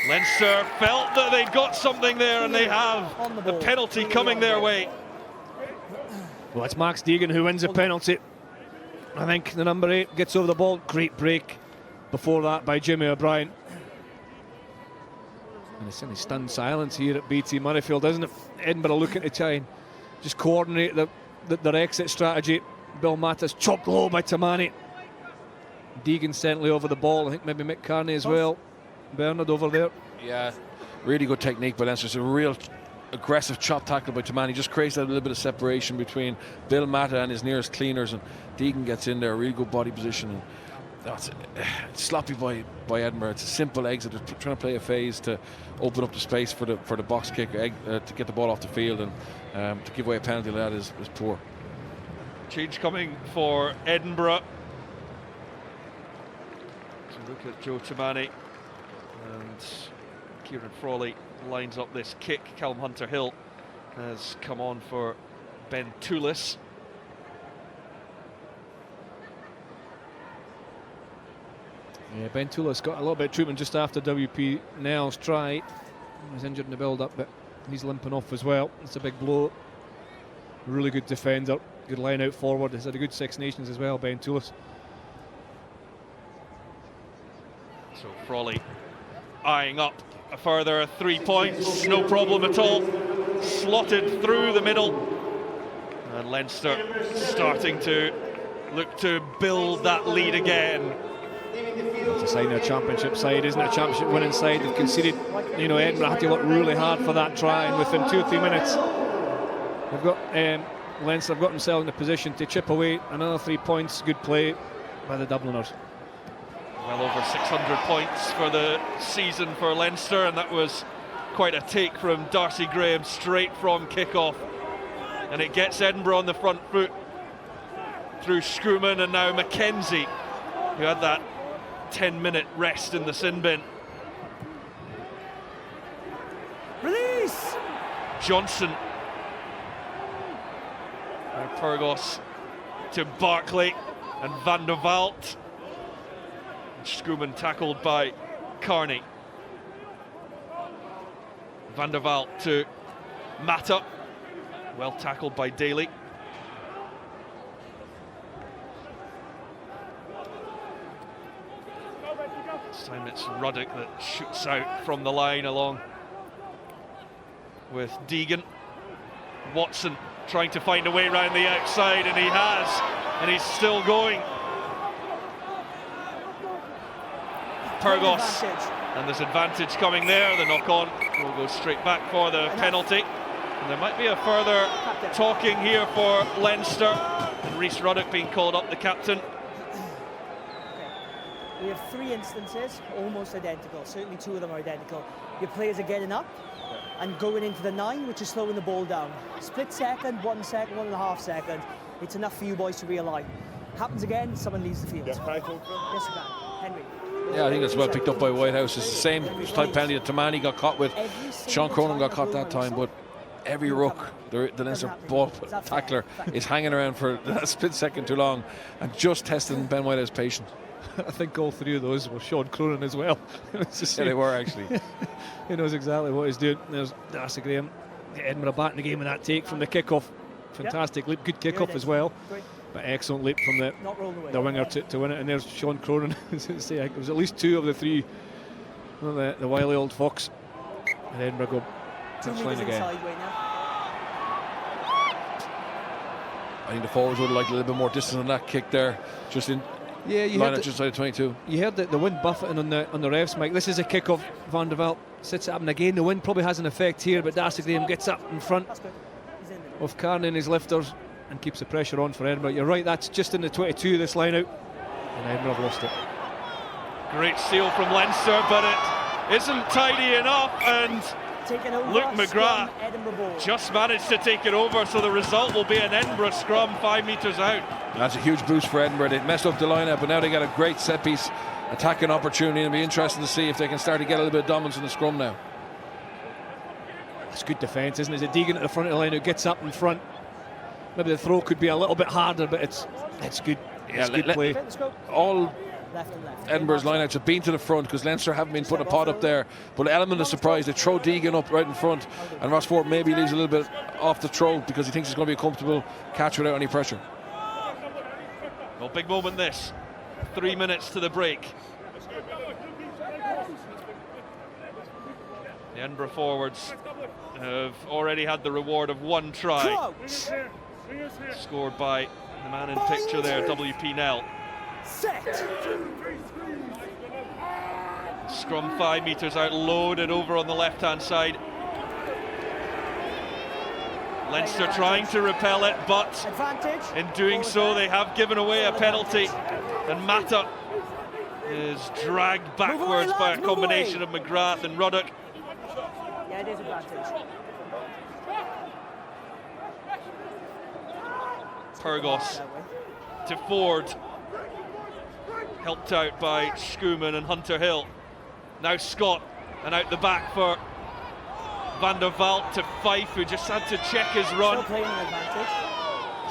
Leinster felt that they'd got something there, and they have. The penalty coming their way. Well, it's Max Deegan who wins the penalty. I think the number 8 gets over the ball. Great break before that by Jimmy O'Brien. And it's certainly stunned silence here at BT Murrayfield, isn't it? Edinburgh looking to try and just coordinate their exit strategy. Bill Matta's chopped low by Tamani. Deegan certainly over the ball. I think maybe Mick Carney as well. Bernard over there. Yeah, really good technique by Leinster. It's a real aggressive chop tackle by Tamani. Just creates a little bit of separation between Bill Matta and his nearest cleaners, and Deegan gets in there, really good body position. And that's sloppy by Edinburgh. It's a simple exit. They're trying to play a phase to open up the space for the box kick to get the ball off the field, and to give away a penalty like that is poor. Change coming for Edinburgh. So look at Joe Tamani, and Kieran Frawley lines up this kick. Callum Hunter-Hill has come on for Ben Toulis. Yeah, Ben Toulis got a little bit of treatment just after WP Nell's try. He was injured in the build-up, but he's limping off as well. It's a big blow. Really good defender, good line out forward. He's had a good Six Nations as well, Ben Toulis. So Frawley eyeing up a further 3 points, no problem at all. Slotted through the middle. And Leinster starting to look to build that lead again. It's a sign of a championship side, isn't it? A championship winning side. They've conceded, you know, Edinburgh had to work really hard for that try, and within 2 or 3 minutes, they've got Leinster have got themselves in a position to chip away another 3 points. Good play by the Dubliners. Well over 600 points for the season for Leinster, and that was quite a take from Darcy Graham straight from kick-off. And it gets Edinburgh on the front foot through Schoeman and now Mackenzie, who had that 10-minute rest in the sin bin. Release! Johnson. Now Pyrgos to Barclay and Van der Vaalt. Schoeman tackled by Carney. Van der Vaalt to Matta. Well tackled by Daly. This time it's Ruddock that shoots out from the line along with Deegan. Watson trying to find a way around the outside, and he has, and he's still going. Pyrgos, and there's advantage coming there. The knock-on will go straight back for the penalty. And there might be a further talking here for Leinster, and Rhys Ruddock being called up, the captain. We have 3 instances, almost identical. Certainly 2 of them are identical. Your players are getting up and going into the 9, which is slowing the ball down. Split second, 1 second, 1.5 seconds. It's enough for you boys to realign. Happens again, someone leaves the field. Yes, you can. Henry. Yeah, I think that's well picked up by Whitehouse. It's the same type penalty that Tamani got caught with. Sean Cronin got caught that time, but every ruck, the Leinster ball tackler is hanging around for a split second too long and just testing Ben Whitehouse' patience. I think all 3 of those were Sean Cronin as well. Yeah, they were actually. He knows exactly what he's doing. There's Darcy Graham. Edinburgh back in the game with that take from the kick-off. Fantastic leap, good kick-off as well. But excellent leap from the winger to win it. And there's Sean Cronin. It was at least 2 of the 3. The wily old fox. And Edinburgh go touchline again. I think the forwards would have liked a little bit more distance on that kick there. Just in. Yeah, you heard just side of 22. You heard the wind buffeting on the refs, Mike. This is a kick off. Van der Vaalt sits it up, and again the wind probably has an effect here. But Darcy Graham gets up in front of Carney and his lifters and keeps the pressure on for Edinburgh. You're right, that's just in the 22. This line out, and Edinburgh have lost it. Great steal from Leinster, but it isn't tidy enough, and Luke McGrath just managed to take it over, so the result will be an Edinburgh scrum 5 metres out. That's a huge boost for Edinburgh. They messed up the lineup, but now they got a great set piece attacking opportunity, and it'll be interesting to see if they can start to get a little bit of dominance in the scrum now. It's good defence, isn't it? It's a Deegan at the front of the line who gets up in front. Maybe the throw could be a little bit harder, but it's good. It's good play. All Edinburgh's lineouts have been to the front because Leinster haven't been putting a pot up there, but an element of surprise, they throw Deegan up right in front, and Ross Ford maybe leaves a little bit off the throw because he thinks it's going to be a comfortable catch without any pressure. Well, big moment this. 3 minutes to the break. The Edinburgh forwards have already had the reward of 1 try. Scored by the man in picture there, W.P. Nell. Set. Scrum 5 metres out, loaded over on the left-hand side. Leinster trying to repel it, but in doing so they have given away a penalty, and Mata is dragged backwards by a combination of McGrath and Ruddock. Yeah, it is advantage. Pyrgos to Ford, helped out by Schoeman and Hunter Hill. Now Scott, and out the back for Van der Walt to Fife, who just had to check his run.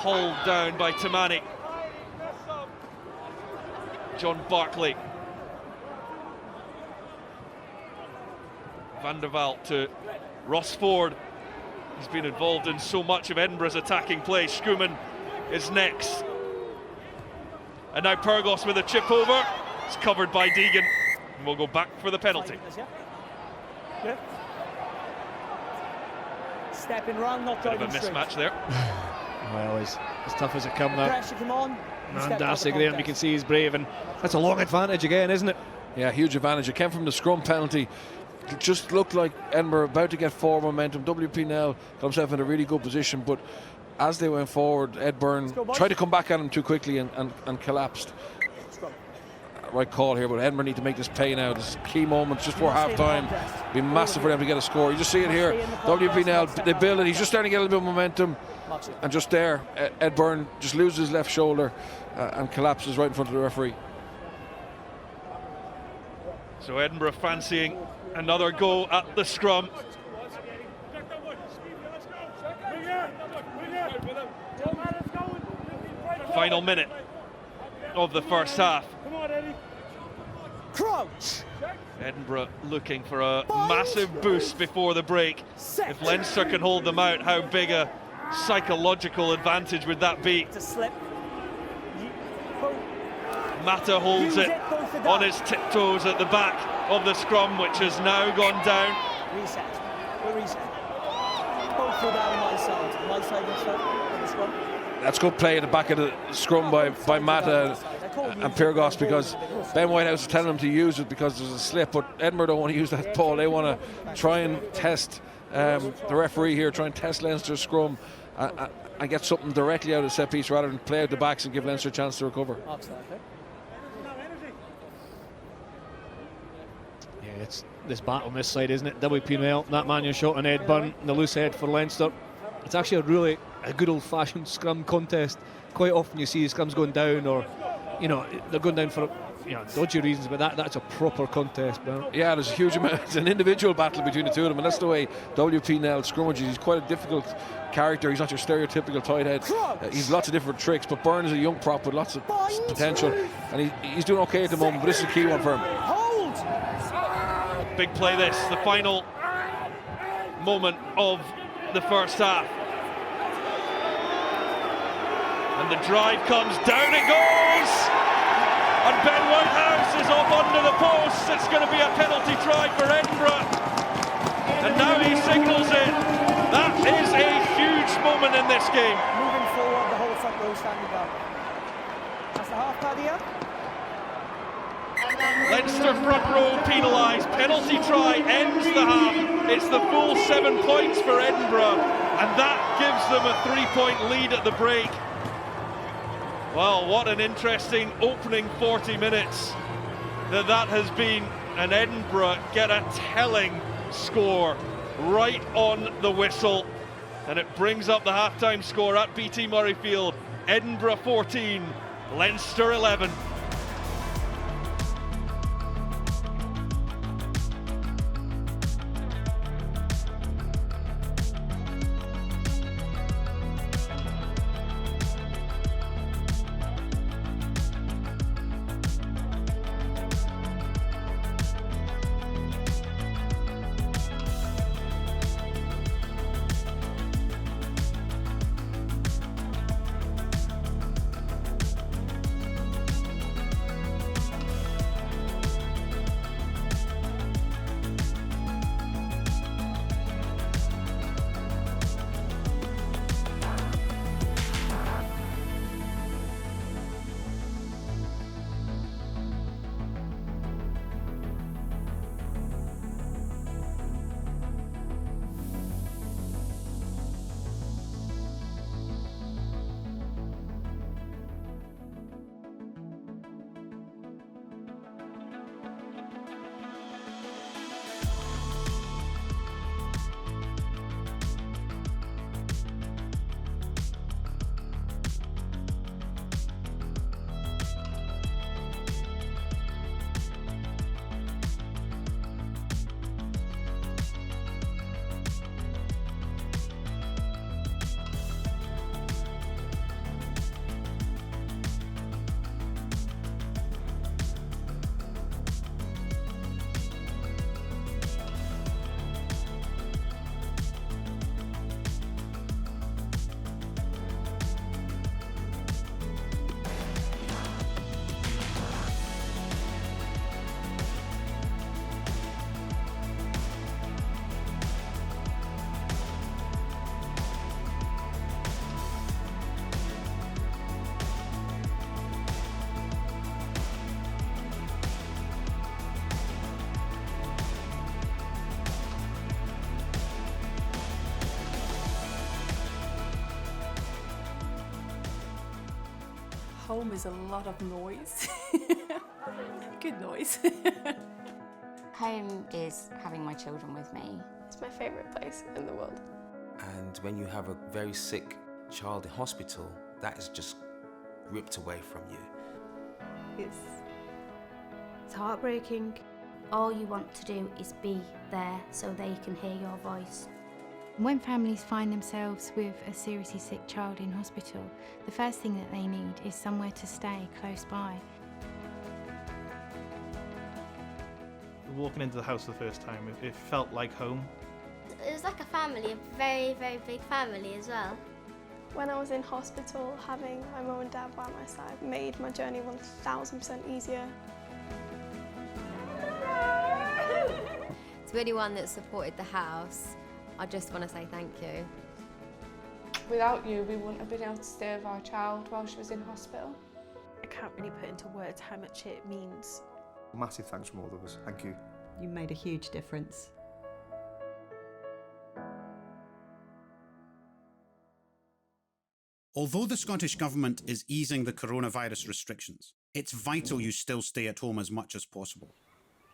Hauled down by Tamani. John Barkley. Van der Walt to Ross Ford. He's been involved in so much of Edinburgh's attacking play. Schoeman is next. And now Pyrgos with a chip over. It's covered by Deegan. And we'll go back for the penalty. Yeah. Stepping wrong, not bit of a driving mismatch straight. There. Well, as tough as it come now. Pressure come on. And Darcy Graham, you can see he's brave, and that's a long advantage again, isn't it? Yeah, huge advantage. It came from the scrum penalty. It just looked like Edinburgh about to get forward momentum. WP Nell got himself in a really good position, but as they went forward, Ed Byrne tried to come back at him too quickly and collapsed. Right call here, but Edinburgh need to make this pay now. This key moments just before half time. Be massive for them to get a score. You just see it here. WP Nell, they build it. He's just starting to get a little bit of momentum. And just there, Ed Byrne just loses his left shoulder and collapses right in front of the referee. So Edinburgh fancying another go at the scrum. Final minute of the first half. Crouch. Edinburgh looking for a massive boost before the break. If Leinster can hold them out, how big a psychological advantage would that be? To slip. Mata holds it on his tiptoes at the back of the scrum, which has now gone down. Reset. We'll reset. Both go down my side. My side of the scrum. That's good play at the back of the scrum by Mata and Pyrgos, because Ben Whitehouse is telling them to use it because there's a slip, but Edinburgh don't want to use that ball. They want to try and test the referee here, try and test Leinster's scrum and get something directly out of the set piece rather than play out the backs and give Leinster a chance to recover. Yeah, it's this battle on this side, isn't it? WP Nell, that man you shot on Ed Byrne, and the loose head for Leinster. It's actually a really good old-fashioned scrum contest. Quite often you see scrums going down, or they're going down for dodgy reasons, but that's a proper contest, man. Yeah, there's a huge amount. It's an individual battle between the two of them, and that's the way WP Nell scrummages. He's quite a difficult character. He's not your stereotypical tight head. He's lots of different tricks, but Byrne is a young prop with lots of potential, and he's doing okay at the moment, but this is a key one for him. Big play this, the final moment of the first half. And the drive comes, down it goes! And Ben Whitehouse is up under the post. It's going to be a penalty try for Edinburgh. And now he signals it. That is a huge moment in this game. Moving forward, the whole front row standing up. That's the half pad here. Leinster front row penalised. Penalty try ends the half. It's the full 7 points for Edinburgh, and that gives them a 3-point lead at the break. Well, what an interesting opening 40 minutes that has been, and Edinburgh get a telling score right on the whistle, and it brings up the halftime score at BT Murrayfield. Edinburgh 14, Leinster 11. Home is a lot of noise. Good noise. Home is having my children with me. It's my favourite place in the world. And when you have a very sick child in hospital, that is just ripped away from you. It's heartbreaking. All you want to do is be there so they can hear your voice. When families find themselves with a seriously sick child in hospital, the first thing that they need is somewhere to stay close by. Walking into the house for the first time, it felt like home. It was like a family, a very, very big family as well. When I was in hospital, having my mum and dad by my side made my journey 1000% easier. To anyone that supported the house, I just want to say thank you. Without you, we wouldn't have been able to stay with our child while she was in hospital. I can't really put into words how much it means. Massive thanks from all of us. Thank you. You made a huge difference. Although the Scottish Government is easing the coronavirus restrictions, it's vital you still stay at home as much as possible.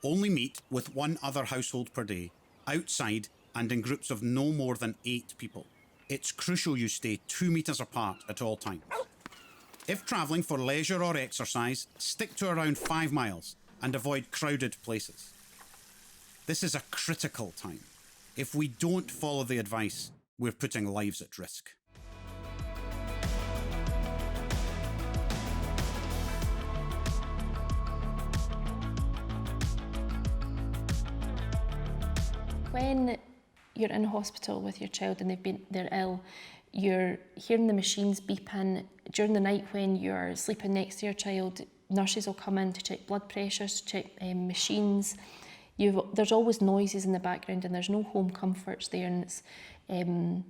Only meet with one other household per day, outside and in groups of no more than 8 people. It's crucial you stay 2 metres apart at all times. If travelling for leisure or exercise, stick to around 5 miles and avoid crowded places. This is a critical time. If we don't follow the advice, we're putting lives at risk. When you're in hospital with your child and they're ill, you're hearing the machines beeping. During the night when you're sleeping next to your child, nurses will come in to check blood pressures, to check machines. There's always noises in the background and there's no home comforts there, and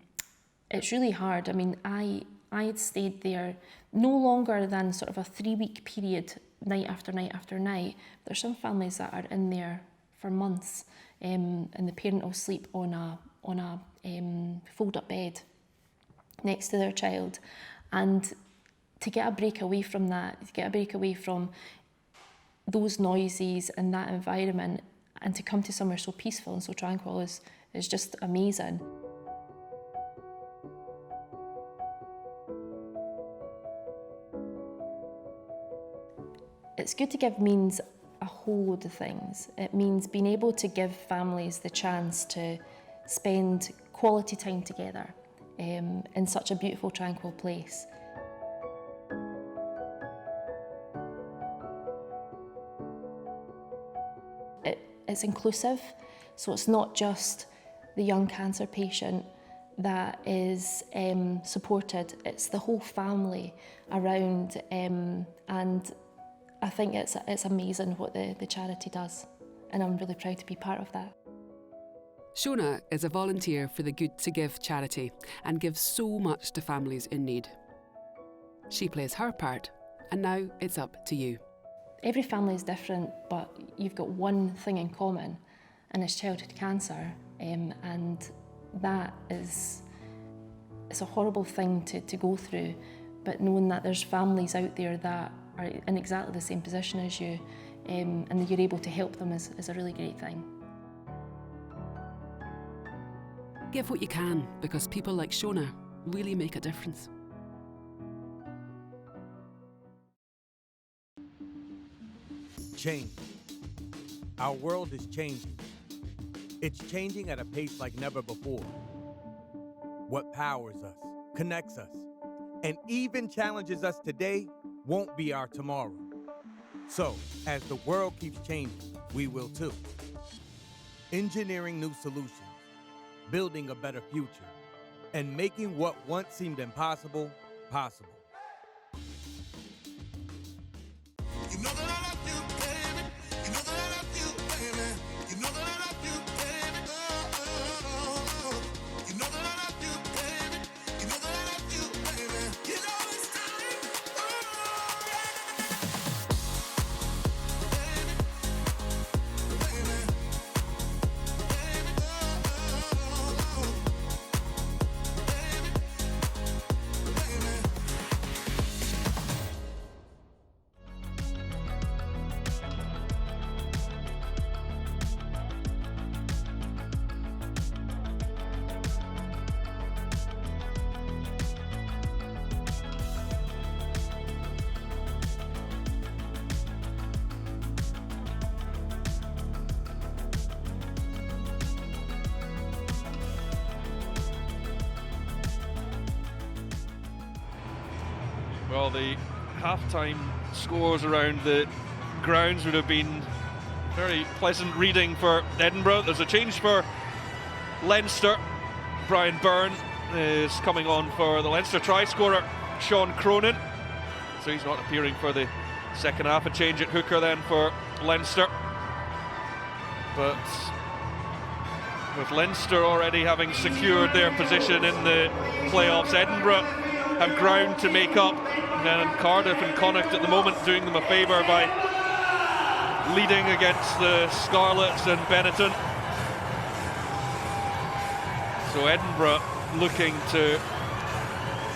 it's really hard. I mean, I had stayed there no longer than sort of a 3-week period, night after night after night. There's some families that are in there for months, and the parent will sleep on a fold-up bed next to their child. And to get a break away from that, to get a break away from those noises and that environment, and to come to somewhere so peaceful and so tranquil is just amazing. It's good to give means a whole load of things. It means being able to give families the chance to spend quality time together in such a beautiful, tranquil place. It's inclusive, so it's not just the young cancer patient that is supported, it's the whole family around, and I think it's amazing what the charity does, and I'm really proud to be part of that. Shona is a volunteer for the Good to Give charity and gives so much to families in need. She plays her part, and now it's up to you. Every family is different, but you've got one thing in common, and it's childhood cancer, and that it's a horrible thing to go through, but knowing that there's families out there that are in exactly the same position as you, and that you're able to help them is a really great thing. Give what you can, because people like Shona really make a difference. Change. Our world is changing. It's changing at a pace like never before. What powers us, connects us, and even challenges us today won't be our tomorrow. So, as the world keeps changing, we will too. Engineering new solutions, building a better future, and making what once seemed impossible, possible. You know that I love you, baby. You know that I love you, baby. You know that I love you, baby. Oh, oh, oh, oh. You know that I love you, baby. You know that I love you, baby. You know it's time. Oh, baby, baby, baby. Oh, oh, oh, baby, baby. Well, the half-time scores around the grounds would have been very pleasant reading for Edinburgh. There's a change for Leinster. Brian Byrne is coming on for the Leinster try scorer, Sean Cronin. So he's not appearing for the second half. A change at hooker then for Leinster. But with Leinster already having secured their position in the playoffs, Edinburgh have ground to make up, and Cardiff and Connacht at the moment doing them a favour by leading against the Scarlets and Benetton. So Edinburgh looking to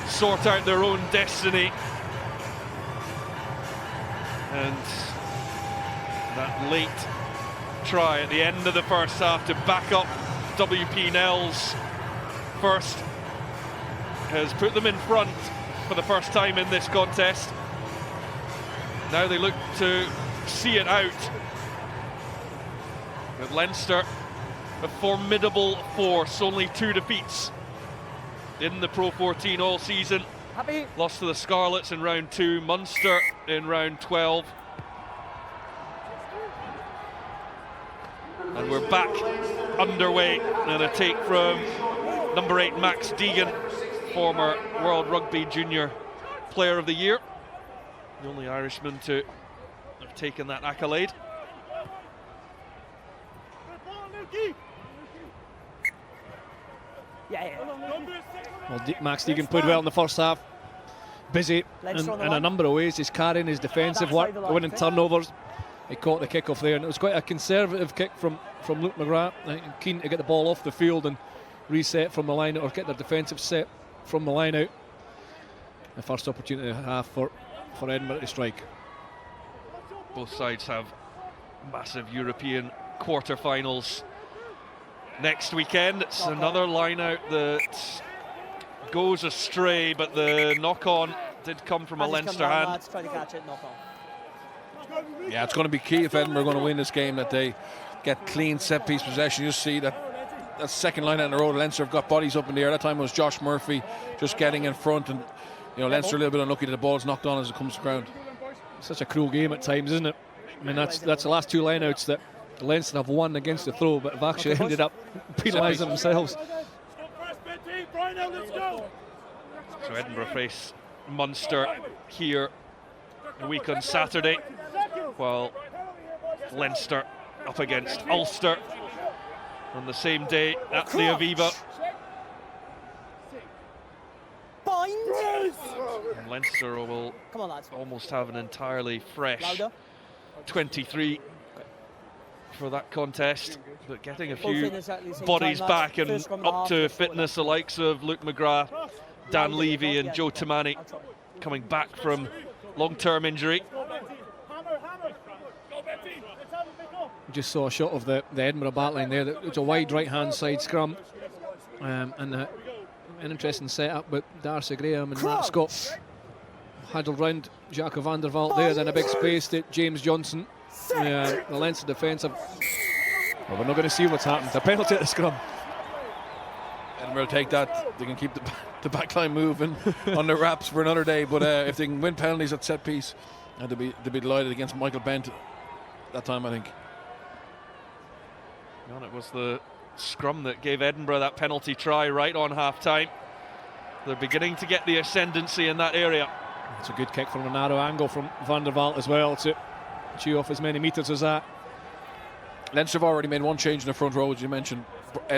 sort out their own destiny, and that late try at the end of the first half to back up WP Nell's first has put them in front for the first time in this contest. Now they look to see it out. With Leinster, a formidable force, only 2 defeats in the Pro 14 all season. Lost to the Scarlets in round 2, Munster in round 12. And we're back underway, and a take from number 8 Max Deegan, former World Rugby Junior Player of the Year, the only Irishman to have taken that accolade. Well, Max Deegan played well in the first half. Busy in a number of ways. He's carrying his defensive work, winning turnovers. He caught the kick off there, and it was quite a conservative kick from Luke McGrath. Keen to get the ball off the field and reset from the line, or get their defensive set from the line out. The first opportunity to have for Edinburgh to strike. Both sides have massive European quarter-finals next weekend. It's another line out that goes astray, but the knock-on did come from a Leinster hand. Try to catch it, knock on. Yeah, it's going to be key if Edinburgh are going to win this game, that they get clean set-piece possession. You see that second line out in a row, Leinster have got bodies up in the air. That time it was Josh Murphy just getting in front, and Leinster a little bit unlucky that the ball's knocked on as it comes to ground. Such a cruel game at times, isn't it? I mean, that's the last 2 lineouts that Leinster have won against the throw, but have actually ended up penalising themselves. So Edinburgh face Munster here a week on Saturday, while Leinster up against Ulster on the same day at the Aviva. And Leinster will almost have an entirely fresh 23 for that contest, but getting a few bodies back and up to fitness, the likes of Luke McGrath, Dan Levy and Joe Tamani coming back from long-term injury. Just saw a shot of the Edinburgh backline there. It's a wide right-hand side scrum, and an interesting setup with Darcy Graham and Matt Scott huddled round Jacques van der Walt there, then a big space to James Johnson. The Leinster defence have... Well, we're not going to see what's happened. A penalty at the scrum. Edinburgh take that. They can keep the backline moving on the wraps for another day, but if they can win penalties at set piece, they'll be delighted against Michael Bent that time, I think. And it was the scrum that gave Edinburgh that penalty try right on half-time. They're beginning to get the ascendancy in that area. It's a good kick from a narrow angle from Van der Walt as well to chew off as many metres as that. Leinster have already made one change in the front row, as you mentioned,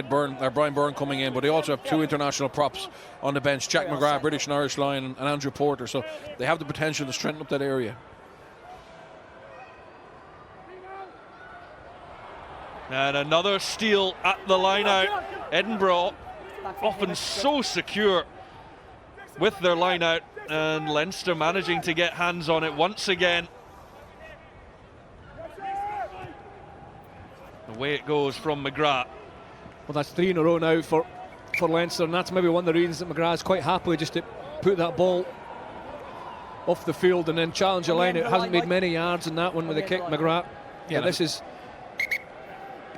Brian Byrne coming in, but they also have 2 international props on the bench, Jack McGrath, British and Irish line, and Andrew Porter, so they have the potential to strengthen up that area. And another steal at the line out. Edinburgh often so secure with their line out, and Leinster managing to get hands on it once again. Away it goes from McGrath. Well, that's 3 in a row now for Leinster, and that's maybe one of the reasons that McGrath's quite happily just to put that ball off the field and then challenge the line. It hasn't made many yards in that one with the kick, McGrath. Yeah, this is...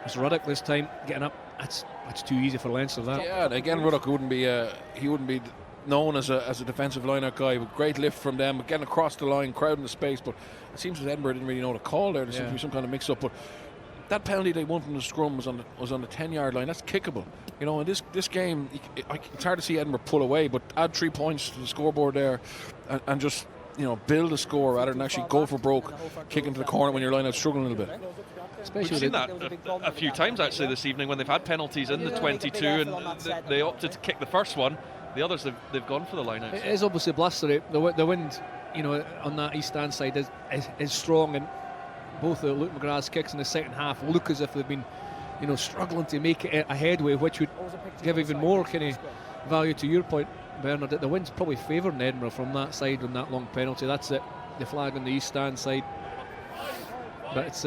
It's Ruddock this time getting up. That's too easy for Leinster. That. Yeah, and again, Ruddock wouldn't be known as a defensive line-out guy, with great lift from them, getting across the line, crowding the space. But it seems that Edinburgh didn't really know the call there. There seemed to be some kind of mix-up. But that penalty they won from the scrum was on the 10-yard line. That's kickable. You know, in this game, it's hard to see Edinburgh pull away, but add 3 points to the scoreboard there, and just, you know, build a score rather than actually go for broke, kick into the corner when your line-out's struggling a little bit. We've seen that a few times actually this evening when they've had penalties in the 22 and they opted to kick the first one. The others, they've gone for the line-outs. It is obviously blustery. The wind, you know, on that east stand side is strong, and both of Luke McGrath's kicks in the second half look as if they've been, you know, struggling to make it a headway, which would give even more kind of value to your point, Bernard, that the wind's probably favouring Edinburgh from that side on that long penalty. That's it, the flag on the east stand side. But it's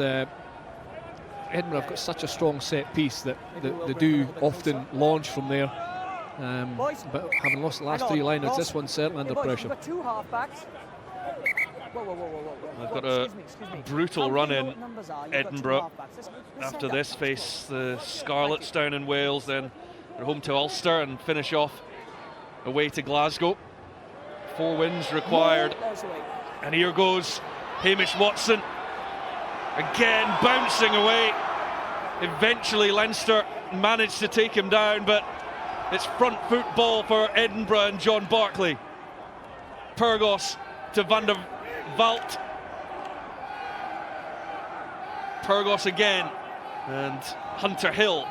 Edinburgh have got such a strong set piece that they do often launch from there. But having lost the last 3 lineouts, this one's certainly under pressure. Got 2 half-backs. They've got a brutal run in Edinburgh. After this, face the Scarlets down in Wales, then they're home to Ulster and finish off away to Glasgow. 4 wins required. And here goes Hamish Watson. Again, bouncing away. Eventually, Leinster managed to take him down, but it's front foot ball for Edinburgh and John Barclay. Pyrgos to Van der Walt. Pyrgos again, and Hunter Hill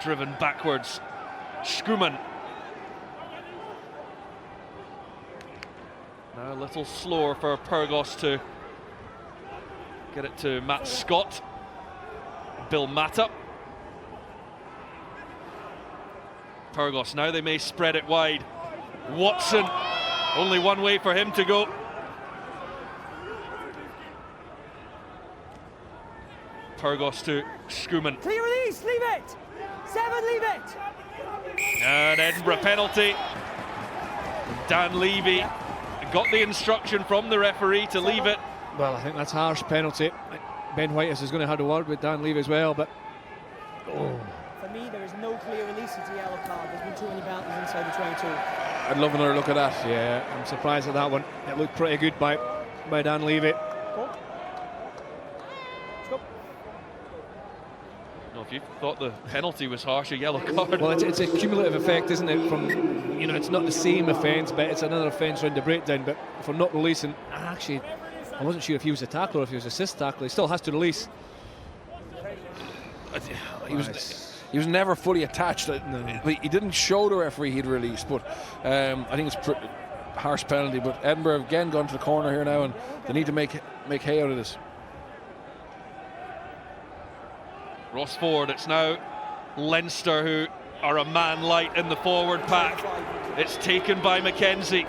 driven backwards. Schoeman. Now a little slower for Pyrgos to get it to Matt Scott. Bill Matta. Pyrgos, now they may spread it wide. Watson, only one way for him to go. Pyrgos to Schoeman. Clear release, leave it! 7, leave it! An Edinburgh penalty. Dan Levy got the instruction from the referee to leave it. Well, I think that's harsh penalty. Ben Whitehouse is going to have a word with Dan Levy as well, but For me, there is no clear release. It's a yellow card. There's been too many bounties inside the 22. I'd love another look at that. Yeah, I'm surprised at that one. It looked pretty good by Dan Levy. No, if you thought the penalty was harsh, a yellow card. Well, it's a cumulative effect, isn't it? From, you know, it's not the same offence, but it's another offence round the breakdown. But for not releasing, actually, I wasn't sure if he was a tackler or if he was assist tackler. He still has to release. He was never fully attached. He didn't show the referee he'd released, but I think it's a harsh penalty. But Edinburgh again gone to the corner here now, and they need to make hay out of this. Ross Ford, it's now Leinster who are a man light in the forward pack. It's taken by Mackenzie.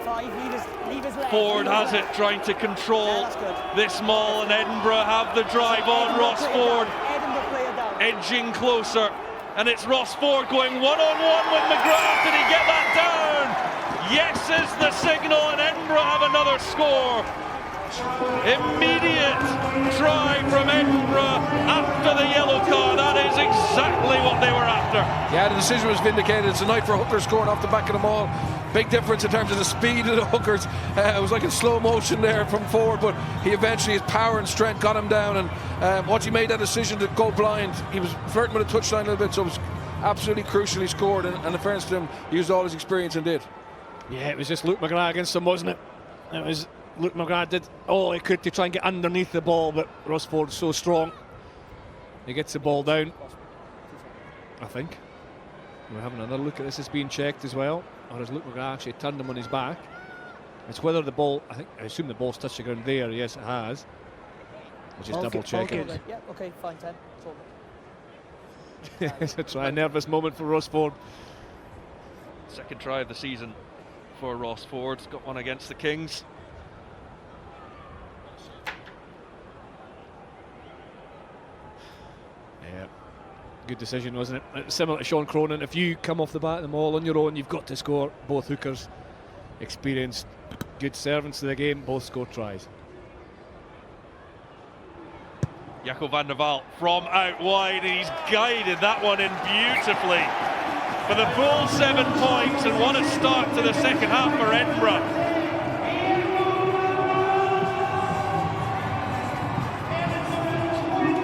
5, leave us left. Ford has it, trying to control this maul, and Edinburgh have the drive on. Ross Ford edging closer, and it's Ross Ford going one-on-one with McGrath. Did he get that down? Yes is the signal, and Edinburgh have another score. Immediate try from Edinburgh after the yellow card. That is exactly what they were after. Yeah, the decision was vindicated. It's a night for Hooker scoring off the back of the maul. Big difference in terms of the speed of the Hookers. It was like in slow motion there from Ford, but he eventually, his power and strength got him down, and once he made that decision to go blind, he was flirting with a touchline a little bit, so it was absolutely crucial he scored, and in fairness to him, he used all his experience and did. Yeah, it was just Luke McGrath against him, wasn't it? It was Luke McGrath did all he could to try and get underneath the ball, but Ross Ford's so strong. He gets the ball down, I think. We're having another look at this. It's being checked as well. Or has Luke McGrath actually turned him on his back? It's whether the ball, I assume the ball's touched the ground there. Yes, it has. We'll just double check it. Yeah, okay, fine, 10. It's a try, nervous moment for Ross Ford. Second try of the season for Ross Ford. Got one against the Kings. Yeah, good decision, wasn't it? Similar to Sean Cronin, if you come off the bat of the maul on your own, you've got to score. Both Hookers, experienced, good servants to the game, both scored tries. Jaco van der Walt from out wide, and he's guided that one in beautifully for the full 7 points, and what a start to the second half for Edinburgh.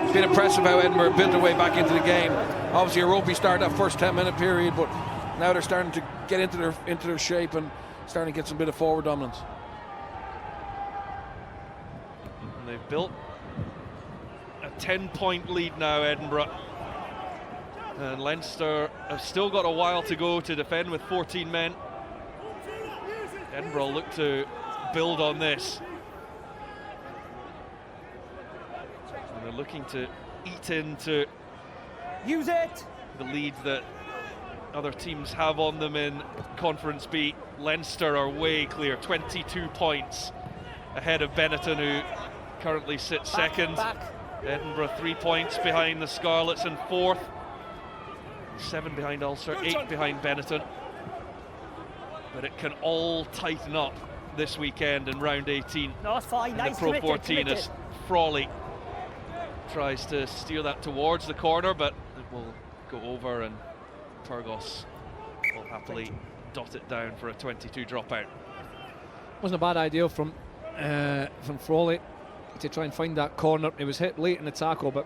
It's been impressive how Edinburgh built their way back into the game. Obviously a ropey start that first 10-minute period, but now they're starting to get into their shape and starting to get some bit of forward dominance. And they've built a 10-point lead now, Edinburgh. And Leinster have still got a while to go to defend with 14 men. Edinburgh look to build on this. And they're looking to eat into the lead that other teams have on them in Conference B. Leinster are way clear, 22 points ahead of Benetton, who currently sits second. Edinburgh 3 points behind the Scarlets in fourth. 7 behind Ulster, 8 behind Benetton. But it can all tighten up this weekend in round 18. No, it's fine. In Nice, the Pro committed, 14 as Frawley tries to steer that towards the corner, but it will go over, and Turgos will happily dot it down for a 22 dropout. Wasn't a bad idea from Frawley to try and find that corner. It was hit late in the tackle, but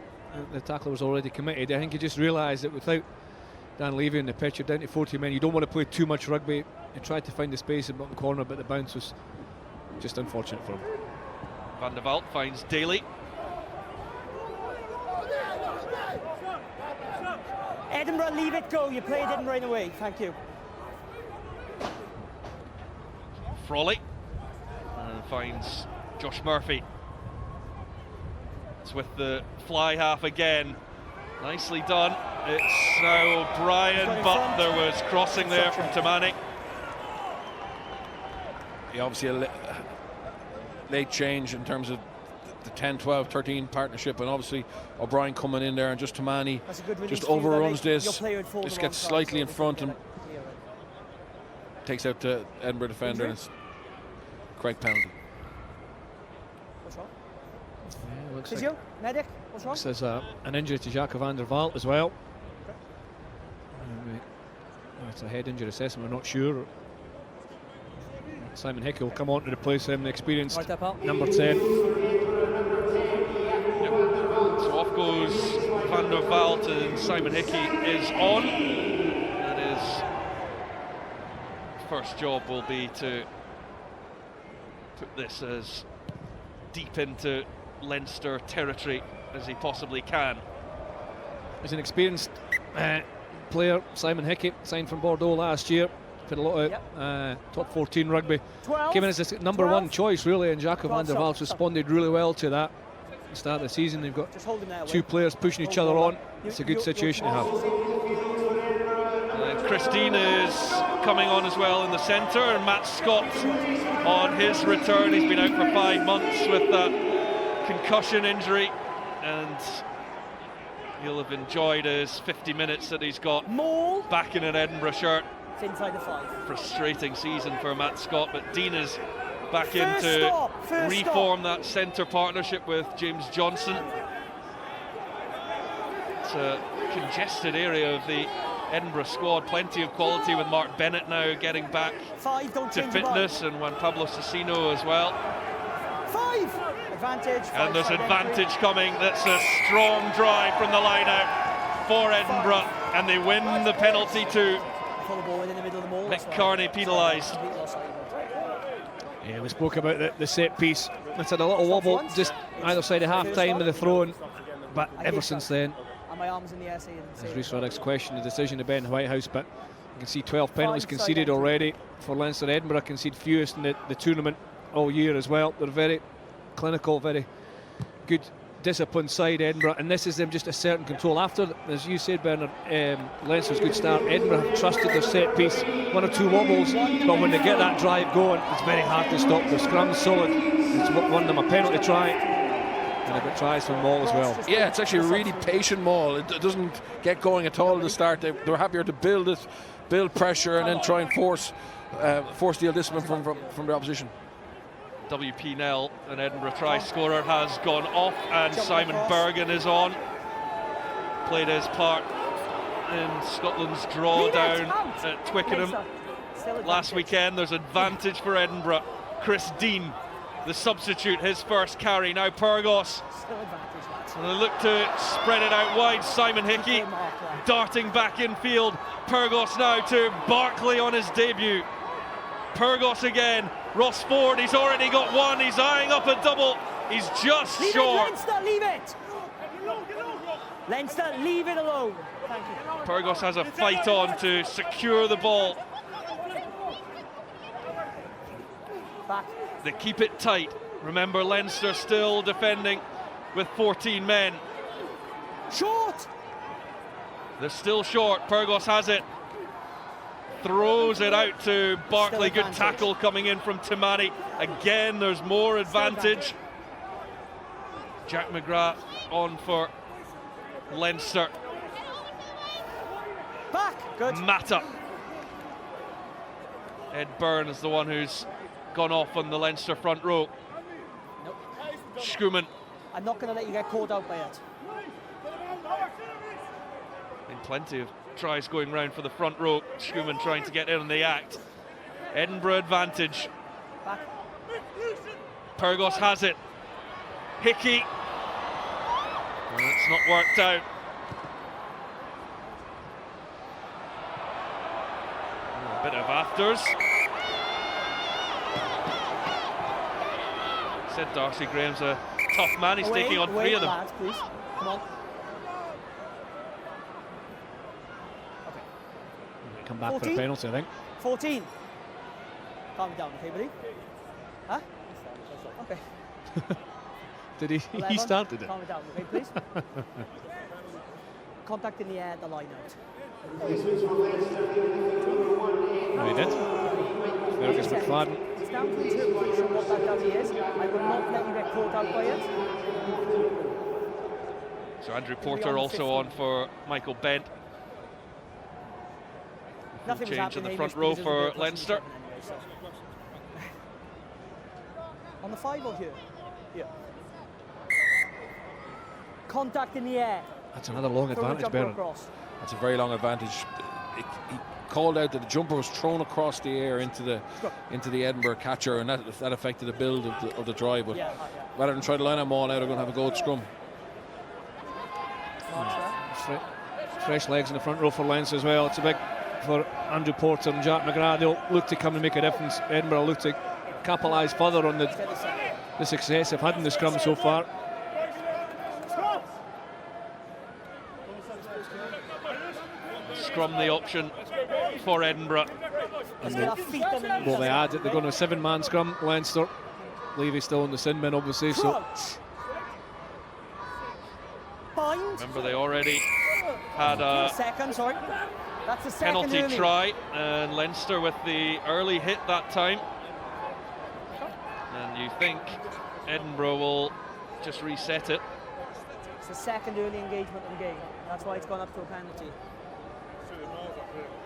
the tackler was already committed. I think he just realised that without Dan Levy in the pitch, you're down to 40 men. You don't want to play too much rugby. He tried to find the space in the bottom corner, but the bounce was just unfortunate for him. Van der Walt finds Daly. Edinburgh, leave it go. You played Edinburgh in a way. Thank you. Frawley and finds Josh Murphy. It's with the fly half again. Nicely done. It's now O'Brien, but there was crossing there from Tamani. Yeah, obviously a late change in terms of the 10, 12, 13 partnership, and obviously O'Brien coming in there, and just Tamani just overruns this. Just gets slightly in front and takes out the Edinburgh defender, and it's correct penalty. What's wrong? Yeah, looks Physio? Medic? What's wrong? There's an injury to Jacques van der Walt as well. It's a head injury assessment, we're not sure. Simon Hickey will come on to replace him, the experienced number 10. Yep. So off goes Van der Walt, and Simon Hickey is on. And his first job will be to put this as deep into Leinster territory as he possibly can. He's an experienced player, Simon Hickey, signed from Bordeaux last year. Played a lot of top 14 rugby. 12, Came in as the number 1 choice, really, and Jacques van der Walt responded really well to that. At the start of the season, they've got 2 players pushing each other on. It's a good situation to have. And Christine is coming on as well in the centre, and Matt Scott on his return. He's been out for 5 months with that concussion injury, and he'll have enjoyed his 50 minutes that he's got back in an Edinburgh shirt. Inside the 5. Frustrating season for Matt Scott, but Dean is back in to reform that centre partnership with James Johnson. It's a congested area of the Edinburgh squad, plenty of quality with Mark Bennett now getting back to fitness, and Juan Pablo Cecino as well. 5! Advantage. And there's advantage coming. That's a strong drive from the line out for Edinburgh, and they win the penalty too. Mick Carney penalised. Yeah, we spoke about the set piece. It's had a little wobble just either side of half time with the throw-in, but ever since then, as Rhys Ruddock's questioned the decision of Ben Whitehouse, but you can see 12 penalties conceded already for Leinster. Edinburgh concede fewest in the tournament all year as well. They're very clinical, very good disciplined side, Edinburgh, and this is them just asserting control. After, as you said, Bernard, Leinster's good start, Edinburgh have trusted their set piece, 1 or 2 wobbles, but when they get that drive going, it's very hard to stop. The scrum's solid. It's won them a penalty try, and a bit tries from Maul as well. Yeah, it's actually a really patient Maul. It doesn't get going at all at the start. They're happier to build pressure, and then try and force the discipline from the opposition. WP Nell, an Edinburgh try scorer, has gone off, and Simon Bergen is on. Played his part in Scotland's drawdown at Twickenham last weekend. There's advantage for Edinburgh. Chris Dean, the substitute, his first carry. Now Pyrgos. And they look to spread it out wide. Simon Hickey darting back in field. Pyrgos now to Barkley on his debut. Pyrgos again. Ross Ford, he's already got one. He's eyeing up a double. He's just short. Leinster, leave it! Leinster, leave it alone. Thank you. Pyrgos has a fight on to secure the ball. Back. They keep it tight. Remember, Leinster still defending with 14 men. Short! They're still short. Pyrgos has it. Throws it out to Barkley. Good tackle coming in from Timani. Again, there's more advantage. Jack McGrath on for Leinster. Back. Good. Mata. Ed Byrne is the one who's gone off on the Leinster front row. Nope. Schumann. I'm not going to let you get caught out by it. Been plenty of tries going round for the front row. Schumann trying to get in on the act. Edinburgh advantage. Back. Pyrgos has it. Hickey. Well, it's not worked out. A bit of afters. Said Darcy Graham's a tough man. He's taking on three of them. Lads, please. Come on. Come back 14? For a penalty, I think. 14. Calm down, okay, buddy? Huh? Okay. Did he? 11. He started it. Calm it down, okay, please? Contact in the air, the line out. No, he did. Fergus McFadden. It's down to interpretation what that dummy is. I will not let you get caught out by it. So Andrew Porter also on for Michael Bent. Nothing change in the front row for Leinster. Anyway, so. On the 5 or here? Here. Contact in the air. That's another long advantage, Bernard. That's a very long advantage. He called out that the jumper was thrown across the air into the Edinburgh catcher, and that affected the build of the drive. But rather than try to line them all out, they're going to have a go at scrum. Fresh legs in the front row for Leinster as well. It's a big for Andrew Porter and Jack McGrath. They'll look to come and make a difference. Edinburgh look to capitalise further on the success they've had in the scrum so far. Scrum the option for Edinburgh. Well, they add it. They're going to a 7-man scrum. Leinster. Levy still in the sin bin, obviously. So. Remember, they already had a penalty try, and Leinster with the early hit that time. And you think Edinburgh will just reset it. It's the second early engagement in the game. That's why it's gone up to a penalty.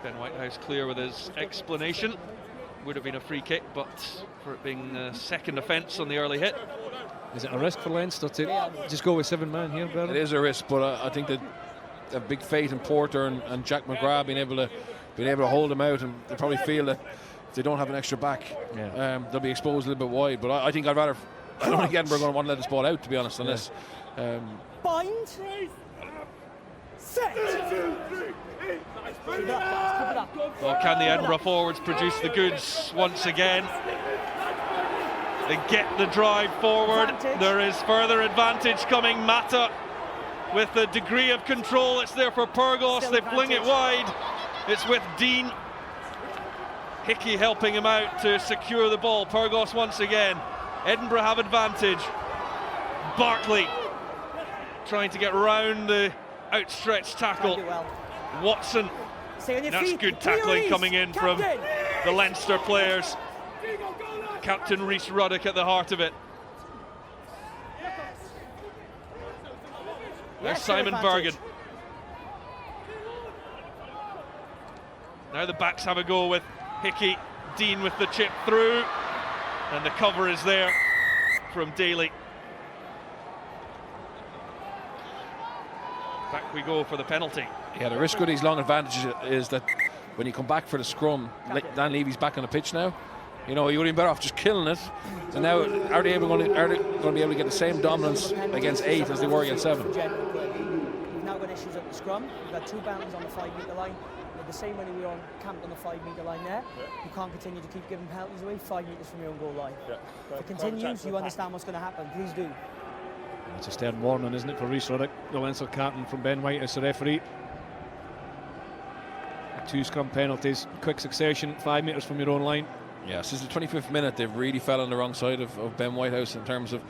Ben Whitehouse clear with his explanation. Would have been a free kick, but for it being a second offence on the early hit. Is it a risk for Leinster to just go with 7-man here, Bernard? It is a risk, but I think that a big faith in Porter and Jack McGrath being able to hold them out, and they probably feel that if they don't have an extra back, they'll be exposed a little bit wide. But I think I don't think Edinburgh are going to want to let this ball out, to be honest, on this. Bind. Set. Well, can the Edinburgh forwards produce the goods once again? They get the drive forward. There is further advantage coming. Mata with the degree of control. It's there for Pyrgos. They fling it wide. It's with Dean. Hickey helping him out to secure the ball. Pyrgos once again. Edinburgh have advantage. Barkley trying to get round the outstretched tackle. Watson. That's good tackling coming in from the Leinster players. Captain Rhys Ruddock at the heart of it. There's Simon Bergen. Now the backs have a go with Hickey. Dean with the chip through. And the cover is there from Daly. Back we go for the penalty. Yeah, the risk of these long advantages is that when you come back for the scrum, Dan Levy's back on the pitch now. You know, you would have been better off just killing it. And now, are they going to be able to get the same dominance against 8 as they were against 7? We've now got issues at the scrum. We've got 2 penalties on the 5-metre line. The same way we were camped on the 5-metre line there. You can't continue to keep giving penalties away 5 metres from your own goal line. If it continues, you understand what's going to happen. Please do. It's a stern warning, isn't it, for Rhys Ruddock, the Leinster captain, from Ben White as the referee. 2 scrum penalties, quick succession, 5 metres from your own line. Yeah, since the 25th minute, they've really fell on the wrong side of Ben Whitehouse in terms of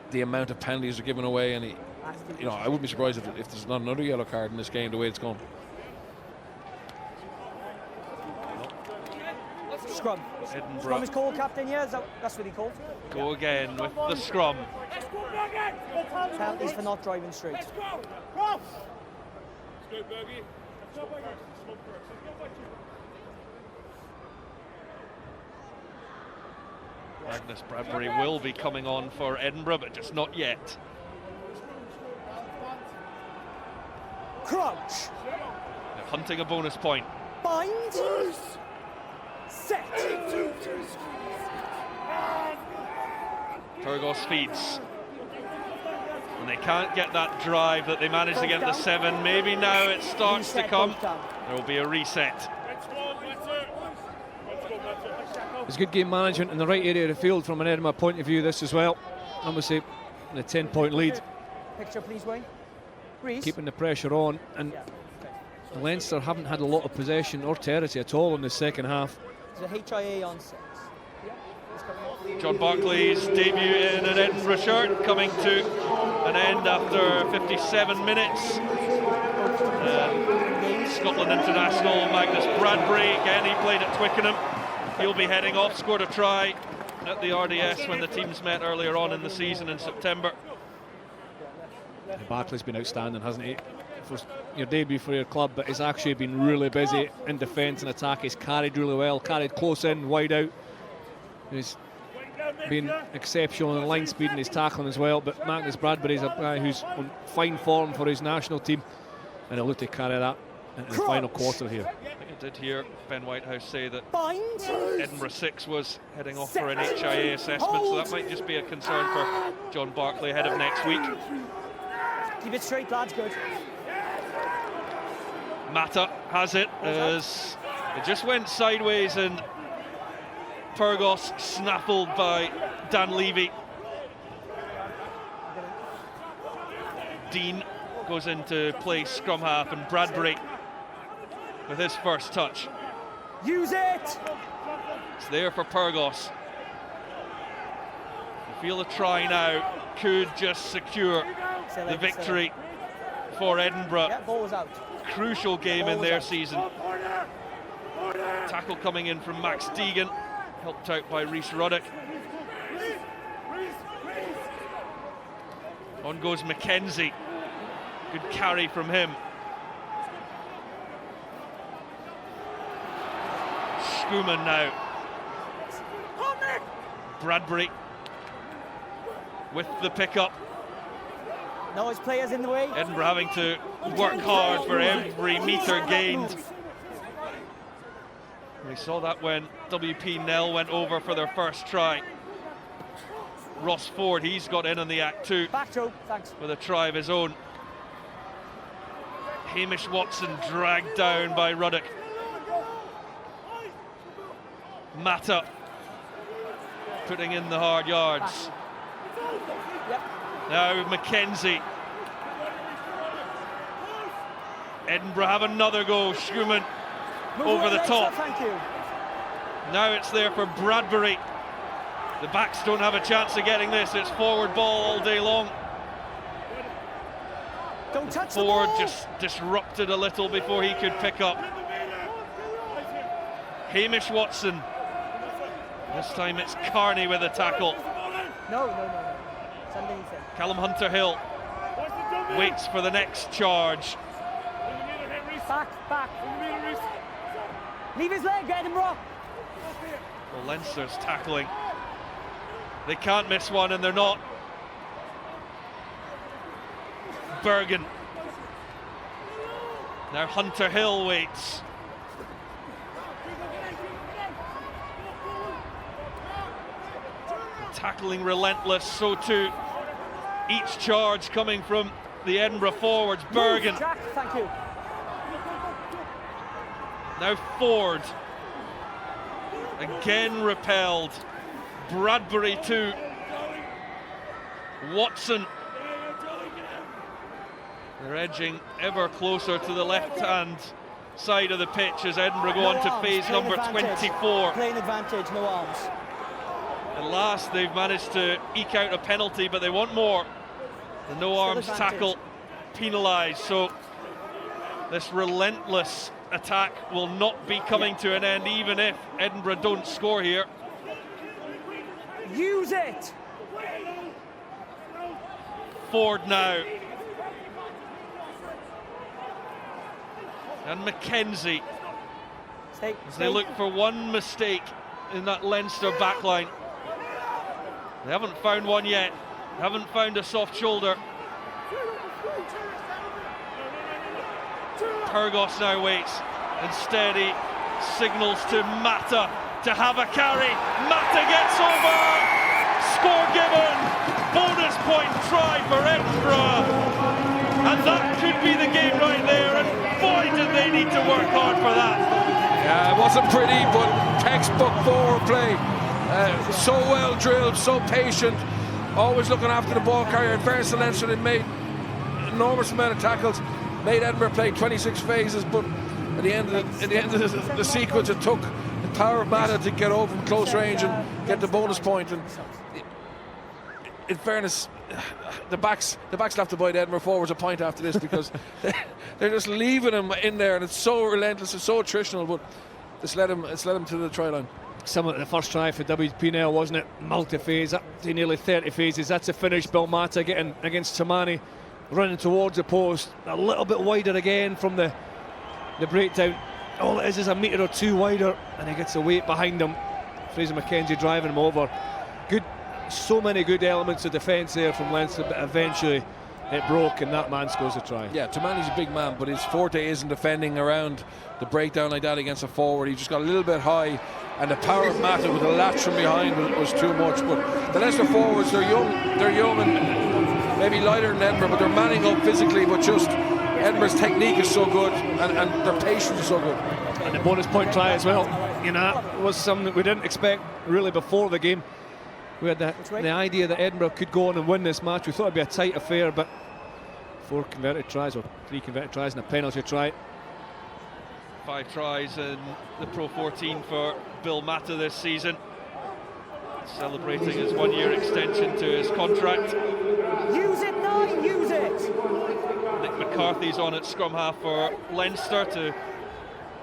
the amount of penalties they're giving away. And you know, I wouldn't be surprised if there's not another yellow card in this game the way it's gone. Scrum. Edinburgh. Scrum is called, captain. Yeah, that's what he called. Go again with the scrum. Penalties for not driving straight. Magnus Bradbury will be coming on for Edinburgh, but just not yet. Crouch. They're hunting a bonus point. Bind. Set. Turgos feeds. And they can't get that drive that they managed to get the 7. Maybe now it starts to come. There will be a reset. It's good game management in the right area of the field from an Edinburgh point of view, this as well. Obviously, the 10-point lead. Picture, please, Wayne. Reece. Keeping the pressure on. And Leinster haven't had a lot of possession or territory at all in the second half. There's a HIA on 6. John Barclay's debut in an Edinburgh shirt coming to an end after 57 minutes. Scotland international Magnus Bradbury, again he played at Twickenham. He'll be heading off, scored a try at the RDS when the teams met earlier on in the season in September. Barclay's been outstanding, hasn't he? For your debut for your club, but he's actually been really busy in defence and attack. He's carried really well, carried close in, wide out. He's been exceptional in line speed and his tackling as well. But Magnus Bradbury is a guy who's on fine form for his national team, and he'll look to carry that into the final quarter here. I think I did hear Ben Whitehouse say that Edinburgh 6 was heading off for an HIA assessment, so that might just be a concern for John Barclay ahead of next week. Keep it straight, lads, good. Mata has it as it just went sideways and Turgos snaffled by Dan Levy. Dean goes into play scrum half and Bradbury with his first touch. Use it! It's there for Turgos. I feel the try now could just secure the victory for Edinburgh. Yeah, ball was out. Crucial game in their season. Tackle coming in from Max Deegan, helped out by Rhys Ruddock. On goes Mackenzie. Good carry from him. Schumann now. Bradbury with the pickup. No, his players in the way. Edinburgh having to work hard for every metre gained. We saw that when WP Nell went over for their first try. Ross Ford, he's got in on the act too. Back, Joe, thanks. With a try of his own. Hamish Watson dragged down by Ruddock. Mata putting in the hard yards. Yep. Now Mackenzie. Edinburgh have another goal. Schumann over the top. Thank you. Now it's there for Bradbury. The backs don't have a chance of getting this. It's forward ball all day long. Don't touch Ford the ball. just disrupted a little before he could pick up. Hamish Watson. This time it's Carney with a tackle. No. It's underneath him. Callum Hunter-Hill waits for the next charge. Back. Leave his leg, Edinburgh. Well, Leinster's tackling. They can't miss one, and they're not. Bergen Now Hunter Hill waits. Tackling relentless, so too each charge coming from the Edinburgh forwards. Bergen. Jack, thank you. Now Ford. Again repelled. Bradbury too. Watson. They're edging ever closer to the left-hand side of the pitch as Edinburgh go on to phase number 24. Playing advantage, no arms. At last they've managed to eke out a penalty, but they want more. The no arms tackle penalised, so this relentless attack will not be coming to an end, even if Edinburgh don't score here. Use it! Ford now. And Mackenzie, as they look for one mistake in that Leinster backline. They haven't found one yet. They haven't found a soft shoulder. Turgos now waits. Instead he signals to Mata to have a carry. Mata gets over. Score given. Bonus point try for Edinburgh. And that could be the game right there. And boy, did they need to work hard for that. Yeah, it wasn't pretty, but textbook forward play. So well drilled, so patient, always looking after the ball carrier. In fairness to Leinster, they made an enormous amount of tackles, made Edinburgh play 26 phases, but at the end of the sequence, it took the power of Mata to get over from close range and get the bonus point. And in fairness, the backs have to buy the Edinburgh forwards a point after this, because they're just leaving him in there, and it's so relentless, it's so attritional, but it's led him to the try line. Some of the first try for WPNL, wasn't it? Multi-phase, up to nearly 30 phases. That's a finish. Bill Mata getting against Tamani, running towards the post, a little bit wider again from the breakdown. All it is a metre or two wider, and he gets a weight behind him. Fraser McKenzie driving him over. Good, so many good elements of defence there from Leinster, but eventually it broke and that man scores a try. Yeah, Tamani's a big man, but his forte isn't defending around the breakdown like that against a forward. He just got a little bit high, and the power of Mata with the latch from behind was too much. But the Leinster forwards, they're young and maybe lighter than Edinburgh, but they're manning up physically. But just Edinburgh's technique is so good, and their patience is so good. And the bonus point try as well. You know, that was something that we didn't expect really before the game. We had the idea that Edinburgh could go on and win this match. We thought it'd be a tight affair, but 4 converted tries, or 3 converted tries, and a penalty try. 5 tries in the Pro 14 for Bill Mata this season, celebrating his 1-year extension to his contract. Use it now, use it! Nick McCarthy's on at scrum half for Leinster to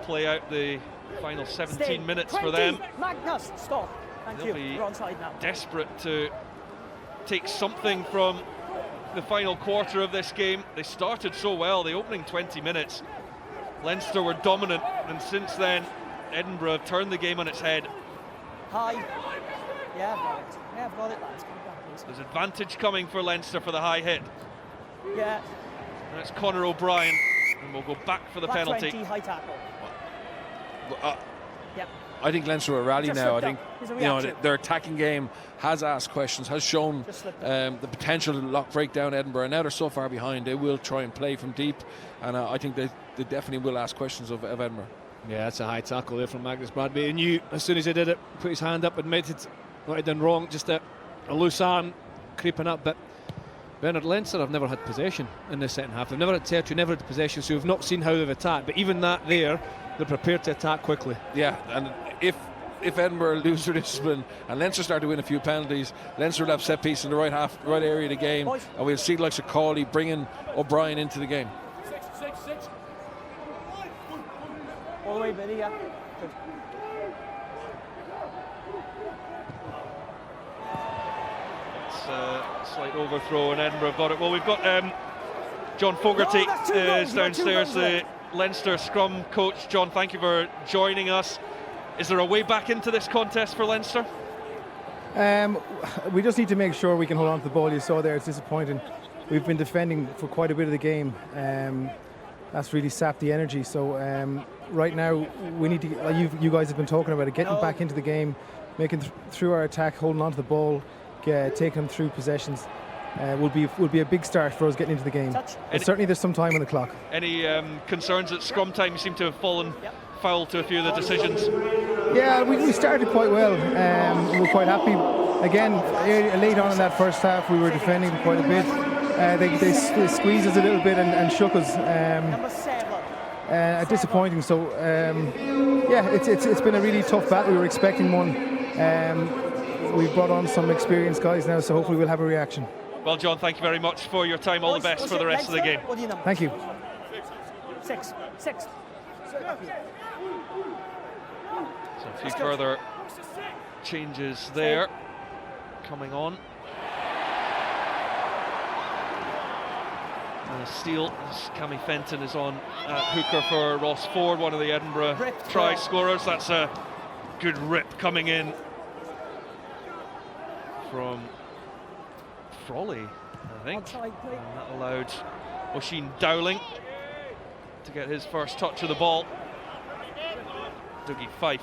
play out the final 17 minutes for them. Magnus, stop. Thank They'll you. be We're onside now. desperate to take something from the final quarter of this game. They started so well, the opening 20 minutes. Leinster were dominant, and since then Edinburgh have turned the game on its head. High. Yeah, I've got it. Yeah, I've got it, lads. Come back, please. There's advantage coming for Leinster for the high hit. Yeah. That's Conor O'Brien, and we'll go back for the Back penalty. 20, high tackle. Yep. I think Leinster are rally Just now. I slipped think up. There's a reaction. their attacking game has asked questions, has shown the potential to break down Edinburgh. And now they're so far behind, they will try and play from deep, and I think they definitely will ask questions of Edinburgh. Yeah, that's a high tackle there from Magnus Bradbury. He knew as soon as he did it, put his hand up, admitted what he'd done wrong, just a loose arm creeping up. But Bernard, Leinster have never had possession in the second half. They've never had territory, never had possession, so we've not seen how they've attacked. But even that there, they're prepared to attack quickly. Yeah, and if Edinburgh lose their discipline and Leinster start to win a few penalties, Leinster will have set piece in the right area of the game, and we'll see like Cawley bringing O'Brien into the game. All the way, Billy, yeah. Good. It's a slight overthrow, and Edinburgh have got it. Well, we've got John Fogarty is downstairs, the Leinster scrum coach. John, thank you for joining us. Is there a way back into this contest for Leinster? We just need to make sure we can hold on to the ball. You saw there, it's disappointing. We've been defending for quite a bit of the game. that's really sapped the energy. So right now we need to, you guys have been talking about it, getting back into the game, making through our attack, holding on to the ball, taking them through possessions. Will be a big start for us getting into the game. But certainly there's some time on the clock. Any concerns at scrum time? You seem to have fallen foul to a few of the decisions. Yeah, we started quite well. We were quite happy. Again, late on in that first half, we were defending quite a bit. They squeezed us a little bit and shook us. Disappointing. So yeah, it's been a really tough battle. We were expecting one. We've brought on some experienced guys now, so hopefully we'll have a reaction. Well, John, thank you very much for your time. All the best for the rest of the game. Thank you. 6. So a few further changes there coming on. And a steal as Cammy Fenton is on hooker for Ross Ford, one of the Edinburgh try scorers. That's a good rip coming in from Frawley, I think. And that allowed Oisin Dowling to get his first touch of the ball. Dougie Fife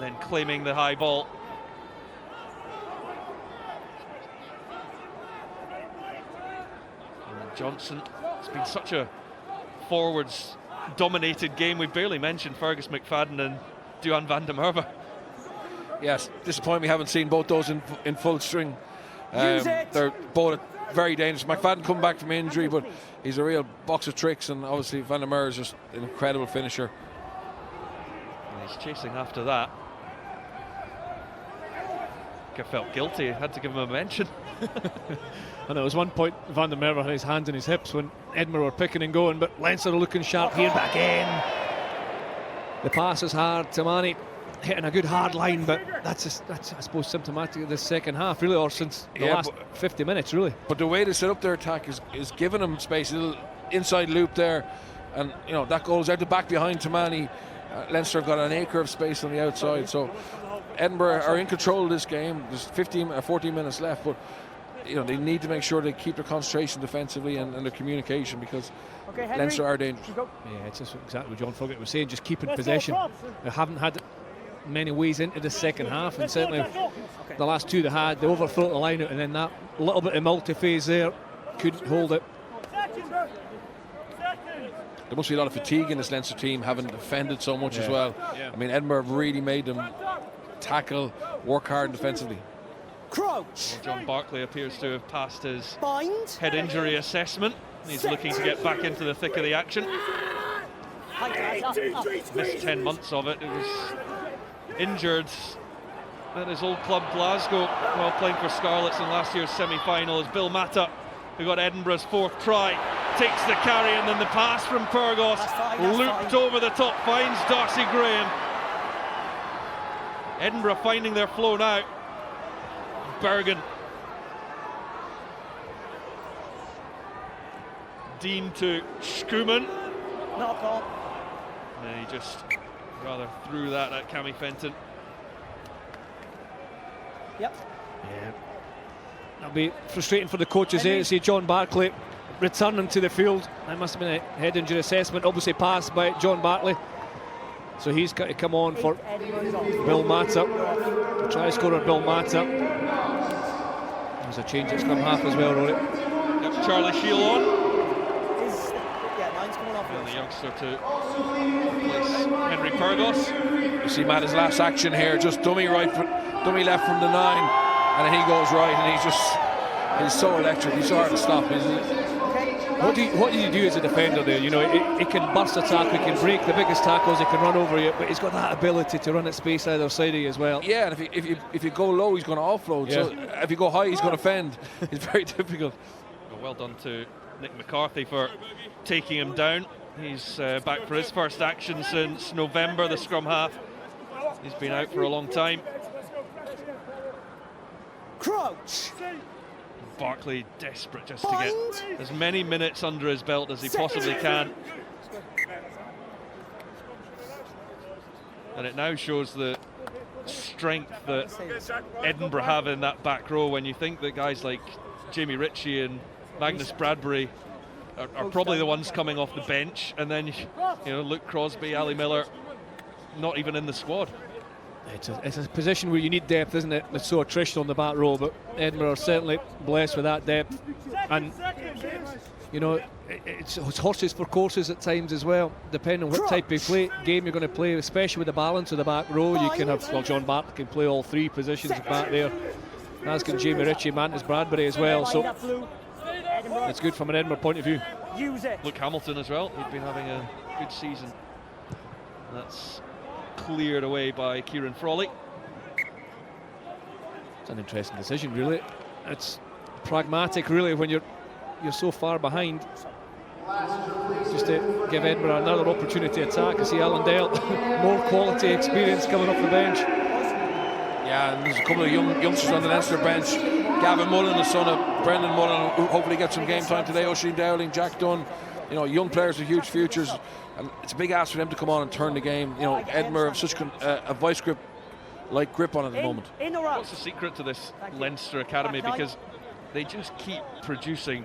then claiming the high ball. And Johnson, it's been such a forwards dominated game. We barely mentioned Fergus McFadden and Duan van der Merwe. Yes, disappointing we haven't seen both those in full string. They're both very dangerous. McFadden come back from injury, but he's a real box of tricks, and obviously Van der Merwe is just an incredible finisher. And he's chasing after that. I felt guilty, I had to give him a mention. And there was one point Van der Merwe had his hands in his hips when Edinburgh were picking and going, but Leinster are looking sharp here back in. The pass is hard, Tamani hitting a good hard line, but that's I suppose symptomatic of the second half, really, or since the last 50 minutes, really. But the way they set up their attack is giving them space, a little inside loop there, and you know that goes out the back behind Tamani. Leinster have got an acre of space on the outside, so Edinburgh are in control of this game. There's 15 or 14 minutes left, but you know they need to make sure they keep their concentration defensively and their communication, because Leinster are dangerous. Yeah, it's just exactly what John Foggett was saying, just keeping possession. They haven't had many ways into the second half, and certainly the last two they had, they overthrow the line out, and then that little bit of multi-phase there couldn't hold it. There must be a lot of fatigue in this Leinster team, having defended so much as well. Yeah. I mean, Edinburgh really made them tackle, work hard defensively. Crouch. Well, John Barclay appears to have passed his head injury assessment. He's looking to get back into the thick of the action. Missed 10 months of it. It was injured at his old club Glasgow while playing for Scarlets in last year's semi-final, as Bill Matta, who got Edinburgh's fourth try, takes the carry, and then the pass from Pyrgos looped over the top, finds Darcy Graham. Edinburgh finding their flow now. Bergen Dean to Skuman. Knock on. And he just rather threw that at Cammy Fenton. Yep. Yeah. That'll be frustrating for the coaches there to see John Barclay returning to the field. That must have been a head injury assessment, obviously passed by John Barclay. So he's got to come on for Bill Matta. The try scorer Bill Matta. There's a change at scrum half as well, Rory. Yep, Charlie Shield on. Nine's coming off. And the youngster to replace Henry Pyrgos. You see Matta's last action here, just dummy left from the 9, and then he goes right, and he's so electric, he's so hard to stop, isn't it? What do you do as a defender there? You know, he can burst a tackle, he can break the biggest tackles, he can run over you, but he's got that ability to run at space either side of you as well. Yeah, and if you go low, he's going to offload. Yeah. So if you go high, he's going to fend. It's very difficult. Well done to Nick McCarthy for taking him down. He's back for his first action since November, the scrum half. He's been out for a long time. Crouch. Barclay desperate just to get as many minutes under his belt as he possibly can. And it now shows the strength that Edinburgh have in that back row, when you think that guys like Jamie Ritchie and Magnus Bradbury are probably the ones coming off the bench, and then Luke Crosby, Ali Miller, not even in the squad. It's a position where you need depth, isn't it? It's so attritional on the back row, but Edinburgh are certainly blessed with that depth. And it's horses for courses at times as well, depending on what type of game you're going to play, especially with the balance of the back row. You can have, John Bartlett can play all three positions back there. As can Jamie Ritchie, Mantis Bradbury as well. So it's good from an Edinburgh point of view. Luke Hamilton as well. He'd been having a good season. That's cleared away by Kieran Frawley. It's an interesting decision, really. It's pragmatic, really, when you're so far behind. Just to give Edinburgh another opportunity to attack. I see Alan Dale, more quality experience coming off the bench. Yeah, and there's a couple of youngsters on the Leinster bench. Gavin Mullen, the son of Brendan Mullen, who hopefully get some game time today. Oisin Dowling, Jack Dunn. Young players with huge futures. And it's a big ask for them to come on and turn the game. Edinburgh have such a vice grip like grip on it at the moment. What's the secret to this Leinster Academy? Because they just keep producing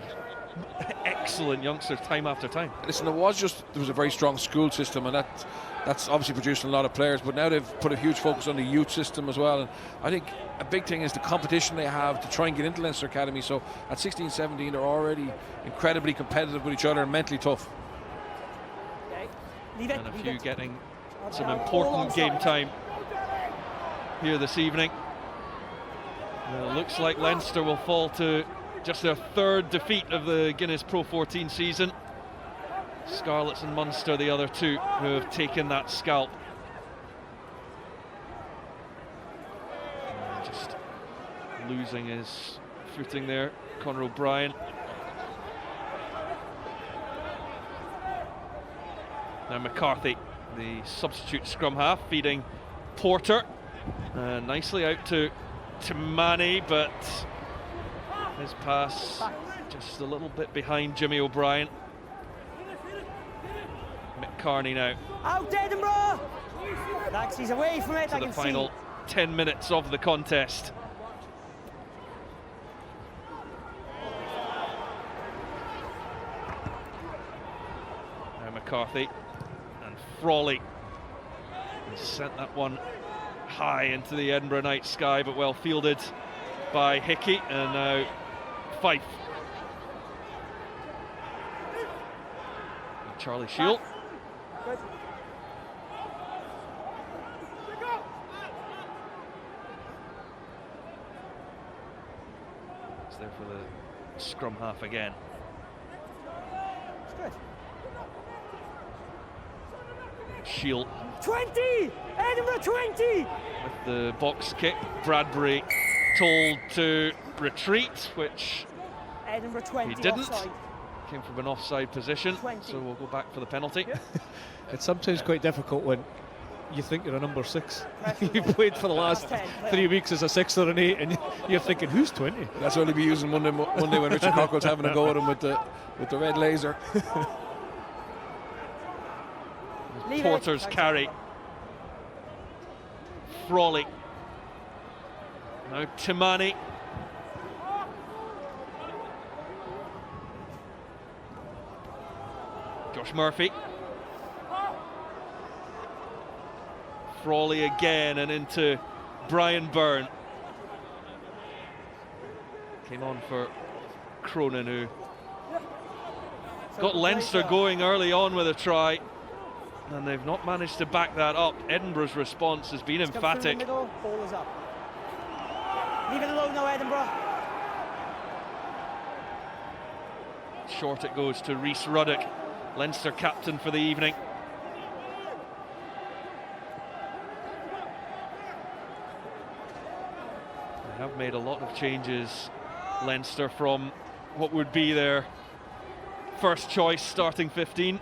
excellent youngsters time after time. Listen, there was a very strong school system, and that's obviously producing a lot of players, but now they've put a huge focus on the youth system as well. And I think a big thing is the competition they have to try and get into Leinster Academy. So at 16, 17, they're already incredibly competitive with each other and mentally tough. And a few getting some important game time here this evening. It looks like Leinster will fall to just their third defeat of the Guinness Pro 14 season. Scarlets and Munster, the other two who have taken that scalp. Just losing his footing there, Conor O'Brien. Now McCarthy, the substitute scrum half, feeding Porter. Nicely out to Mani, but his pass just a little bit behind Jimmy O'Brien. McCartney now. Out Edinburgh! He's away from it, I can see. The final 10 minutes of the contest. Now McCarthy and Frawley. He sent that one high into the Edinburgh night sky, but well fielded by Hickey, and now Fife. And Charlie Shield. It's there for the scrum half again. Shield. 20! Edinburgh 20! With the box kick, Bradbury told to retreat, which Edinburgh 20 he didn't. Offside. Came from an offside position, 20. So we'll go back for the penalty. It's sometimes quite difficult when you think you're a number 6. You've played for the last 3 weeks as a 6 or an 8, and you're thinking, who's 20? That's only be using Monday when Richard Cockrell's having a go at him with the red laser. Porter's carry. Frawley. Now Timani. Josh Murphy. Frawley again and into Brian Byrne. Came on for Cronin, who got Leinster going early on with a try, and they've not managed to back that up. Edinburgh's response has been emphatic. Ball is up. Leave it alone now, Edinburgh. Short it goes to Rhys Ruddock, Leinster captain for the evening. They have made a lot of changes, Leinster, from what would be their first choice starting 15.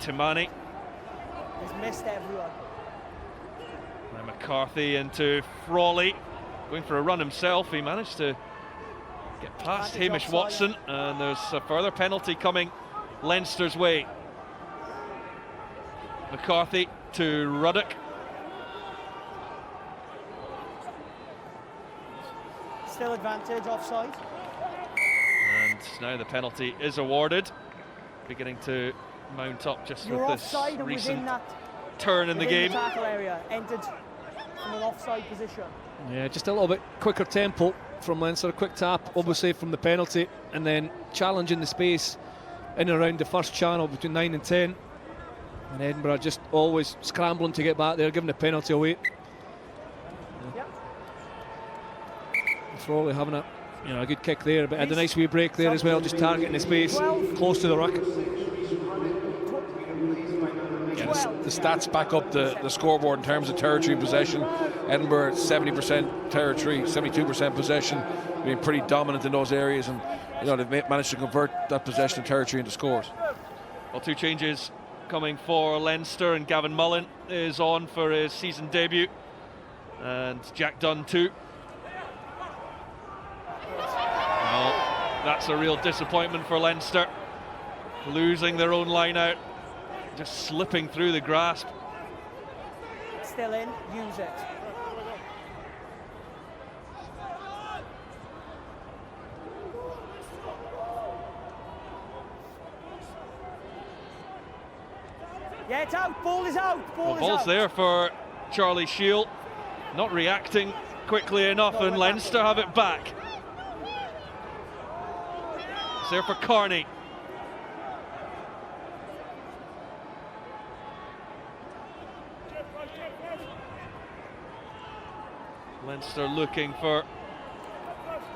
Timani. He's missed everyone. Now McCarthy into Frawley, going for a run himself. He managed to get past Hamish Watson, and there's a further penalty coming Leinster's way. McCarthy to Ruddock. Still advantage, offside. And now the penalty is awarded. Beginning to mount up just with this recent turn in the game. Tackle area, entered from an offside position. Yeah, just a little bit quicker tempo from Leinster. Quick tap, obviously, from the penalty, and then challenging the space in and around the first channel between 9 and 10. And Edinburgh just always scrambling to get back there, giving the penalty away. Frawley having a good kick there, but had a nice wee break there as well, just targeting the space close to the ruck. Yeah, the stats back up the scoreboard in terms of territory possession. Edinburgh 70% territory, 72% possession, being pretty dominant in those areas, and they've managed to convert that possession and territory into scores. Well, 2 changes coming for Leinster, and Gavin Mullen is on for his season debut, and Jack Dunn too. Well, that's a real disappointment for Leinster, losing their own line out, just slipping through the grasp. Still in, use it. Yeah, it's out, ball is out, Ball's there for Charlie Shield, not reacting quickly enough, and Leinster have it back. It's there for Carney. Leinster looking for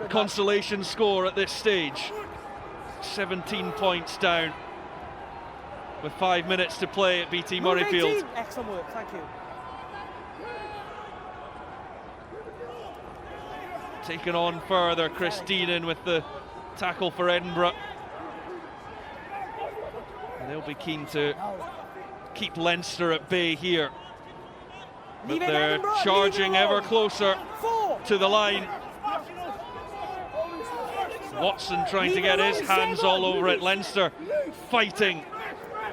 a consolation score at this stage. 17 points down with 5 minutes to play at BT Murrayfield. Excellent work, thank you. Taken on further, Chris Deenan with the tackle for Edinburgh. And they'll be keen to keep Leinster at bay here. But they're charging ever closer to the line. Watson trying to get his hands all over it. Leinster fighting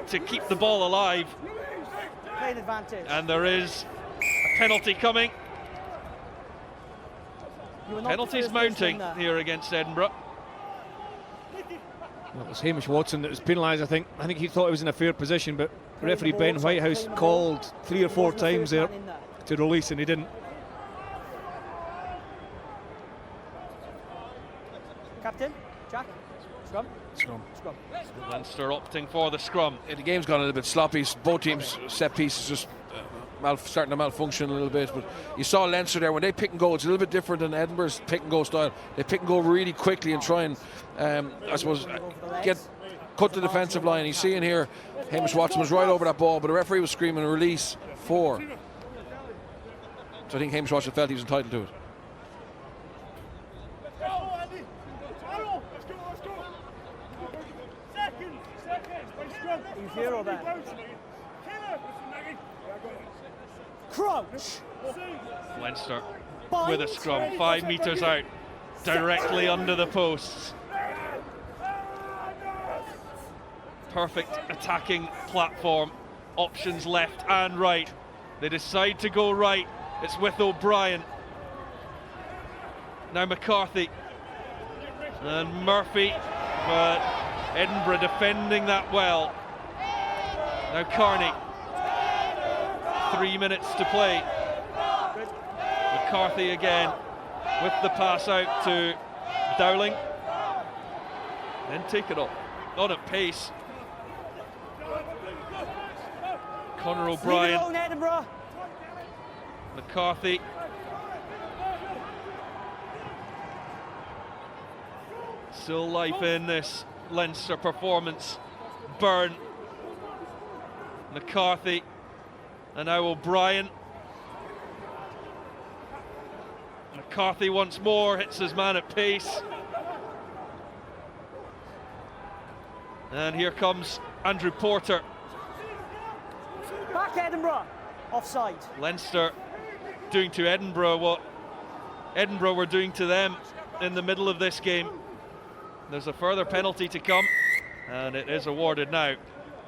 to keep the ball alive. And there is a penalty coming. Penalties mounting here against Edinburgh. Well, it was Hamish Watson that was penalised, I think. I think he thought he was in a fair position, but referee Ben Whitehouse called 3 or 4 times there to release, and he didn't. Captain, Jack, scrum. Leinster opting for the scrum. Yeah, the game's gone a little bit sloppy. Both teams' set pieces just starting to malfunction a little bit. But you saw Leinster there when they pick and go. It's a little bit different than Edinburgh's pick and go style. They pick and go really quickly and try and, I suppose, cut the defensive line. You see in here, Hamish Watson was right over that ball, but the referee was screaming release 4. So I think Hamish Watson felt he was entitled to it. Crouch. Leinster with a scrum, 5 metres out, directly under the posts. Perfect attacking platform, options left and right. They decide to go right. It's with O'Brien. Now McCarthy and Murphy, but Edinburgh defending that well. Now Carney. 3 minutes to play. McCarthy again with the pass out to Dowling. Then take it on at pace. Conor O'Brien. McCarthy. Still life in this Leinster performance. Byrne. McCarthy. And now O'Brien. McCarthy once more hits his man at pace. And here comes Andrew Porter. Back Edinburgh. Offside. Leinster doing to Edinburgh what Edinburgh were doing to them in the middle of this game. There's a further penalty to come, and it is awarded now.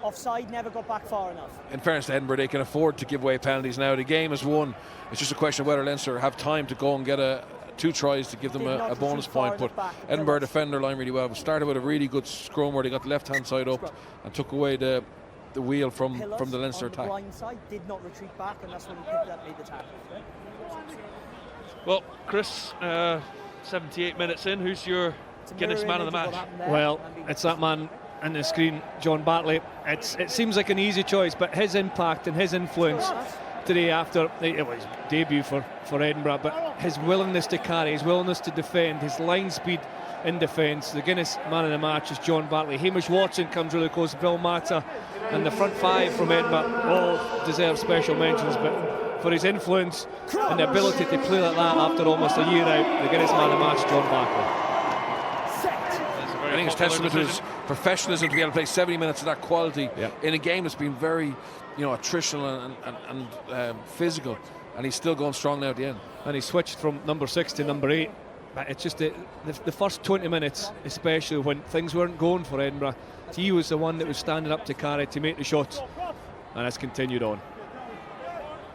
Offside, never got back far enough. In fairness to Edinburgh, they can afford to give away penalties now. The game is won. It's just a question of whether Leinster have time to go and get 2 tries to give them a bonus point. But Edinburgh defended their line really well. We started with a really good scrum where they got the left-hand side up and took away the wheel from the Leinster attack. The blind side did not retreat back, and that's when he picked up, made the tackle. Well, Chris, 78 minutes in, who's your Guinness man of the match? Well, it's that man on the screen, John Bartley. It seems like an easy choice, but his impact and his influence today after it was debut for Edinburgh, but his willingness to carry, his willingness to defend, his line speed in defence. The Guinness man of the match is John Bartley. Hamish Watson comes really close, Bill Mata, and the front 5 from Edinburgh all deserve special mentions, but for his influence and the ability to play like that after almost a year out, the Guinness man of the match, John Bartley. I think it's testament to his professionalism to be able to play 70 minutes of that quality in a game that's been very, attritional and physical, and he's still going strong now at the end. And he switched from number 6 to number 8. But it's just the first 20 minutes, especially when things weren't going for Edinburgh, he was the one that was standing up to carry, to make the shots, and it's continued on.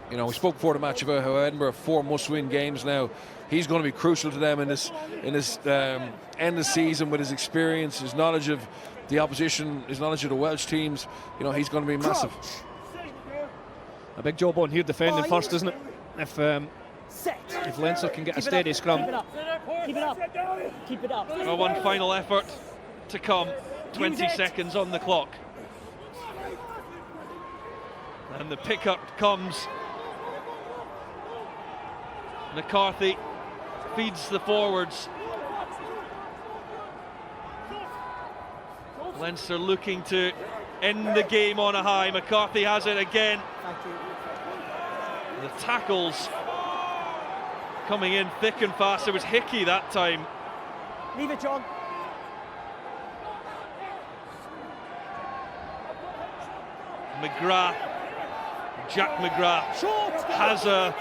We spoke before the match about how Edinburgh have 4 must-win games now. He's going to be crucial to them in this end of season with his experience, his knowledge of the opposition, his knowledge of the Welsh teams. He's going to be massive. A big job on here defending first, isn't it? If Leinster can get a steady scrum. Keep it up. Keep it up. Well, one final effort to come. 20 seconds on the clock. And the pickup comes. McCarthy feeds the forwards. Leinster looking to end the game on a high. McCarthy has it again. The tackles coming in thick and fast. It was Hickey that time. Leave it, John. Jack McGrath has a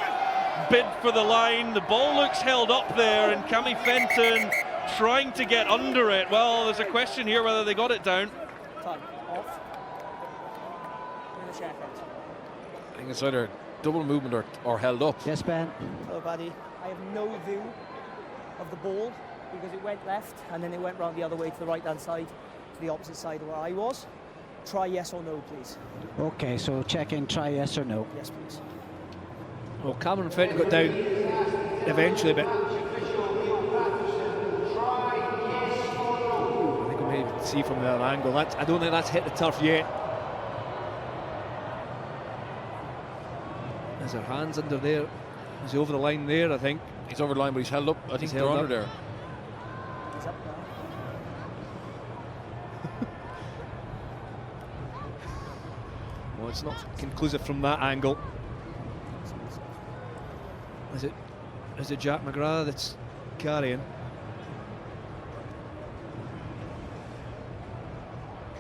bid for the line. The ball looks held up there, and Cammy Fenton trying to get under it. Well, there's a question here whether they got it down. Time off. I think it's either double movement or held up. Yes, Ben. Hello, buddy. I have no view of the ball because it went left and then it went round the other way to the right-hand side, to the opposite side of where I was. Try yes or no, please. Okay, so check in, try yes or no. Yes, please. Well, Cameron Fenton got down eventually, but I think we'll maybe see from the other angle. I don't think that's hit the turf yet. Is there hands under there? Is he over the line there, I think? He's over the line, but he's held up. I think they're under there. He's up now. Well, it's not conclusive from that angle. Is it Jack McGrath that's carrying?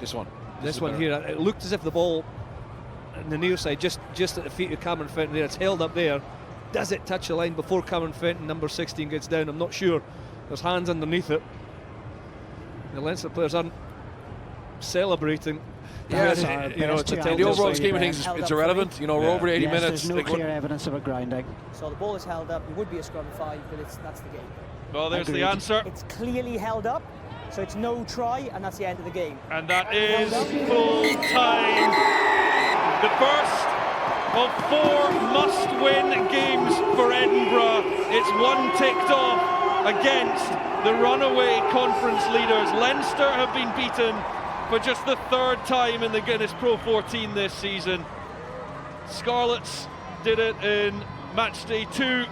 This one. This one here. It looked as if the ball on the near side, just at the feet of Cameron Fenton there. It's held up there. Does it touch the line before Cameron Fenton, number 16, gets down? I'm not sure. There's hands underneath it. The Leinster players aren't celebrating. Yeah, it's in the overall scheme of things, it's irrelevant. We're over 80 minutes. There's no clear evidence of a grinding. So the ball is held up. It would be a scrum 5, but that's the game. Well, there's the answer. It's clearly held up, so it's no try, and that's the end of the game. And that is full time. The first of 4 must-win games for Edinburgh. It's one ticked off against the runaway conference leaders. Leinster have been beaten for just the 3rd time in the Guinness Pro 14 this season. Scarlets did it in match day 2,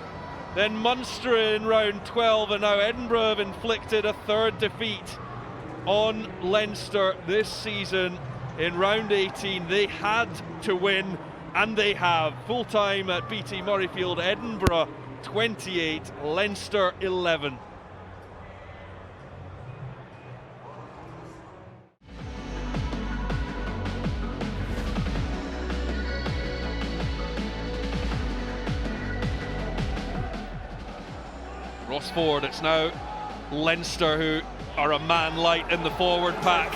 then Munster in round 12, and now Edinburgh have inflicted a 3rd defeat on Leinster this season in round 18. They had to win, and they have. Full time at BT Murrayfield, Edinburgh 28, Leinster 11. Ross Ford, it's now Leinster who are a man light in the forward pack.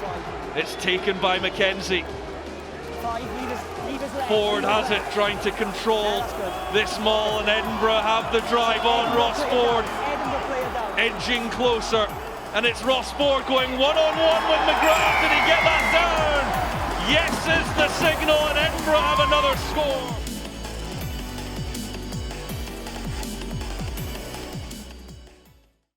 It's taken by Mackenzie. Ford has it, trying to control this maul, and Edinburgh have the drive on Ross Ford. edging closer. And it's Ross Ford going one-on-one with McGrath. Did he get that down? Yes is the signal, and Edinburgh have another score.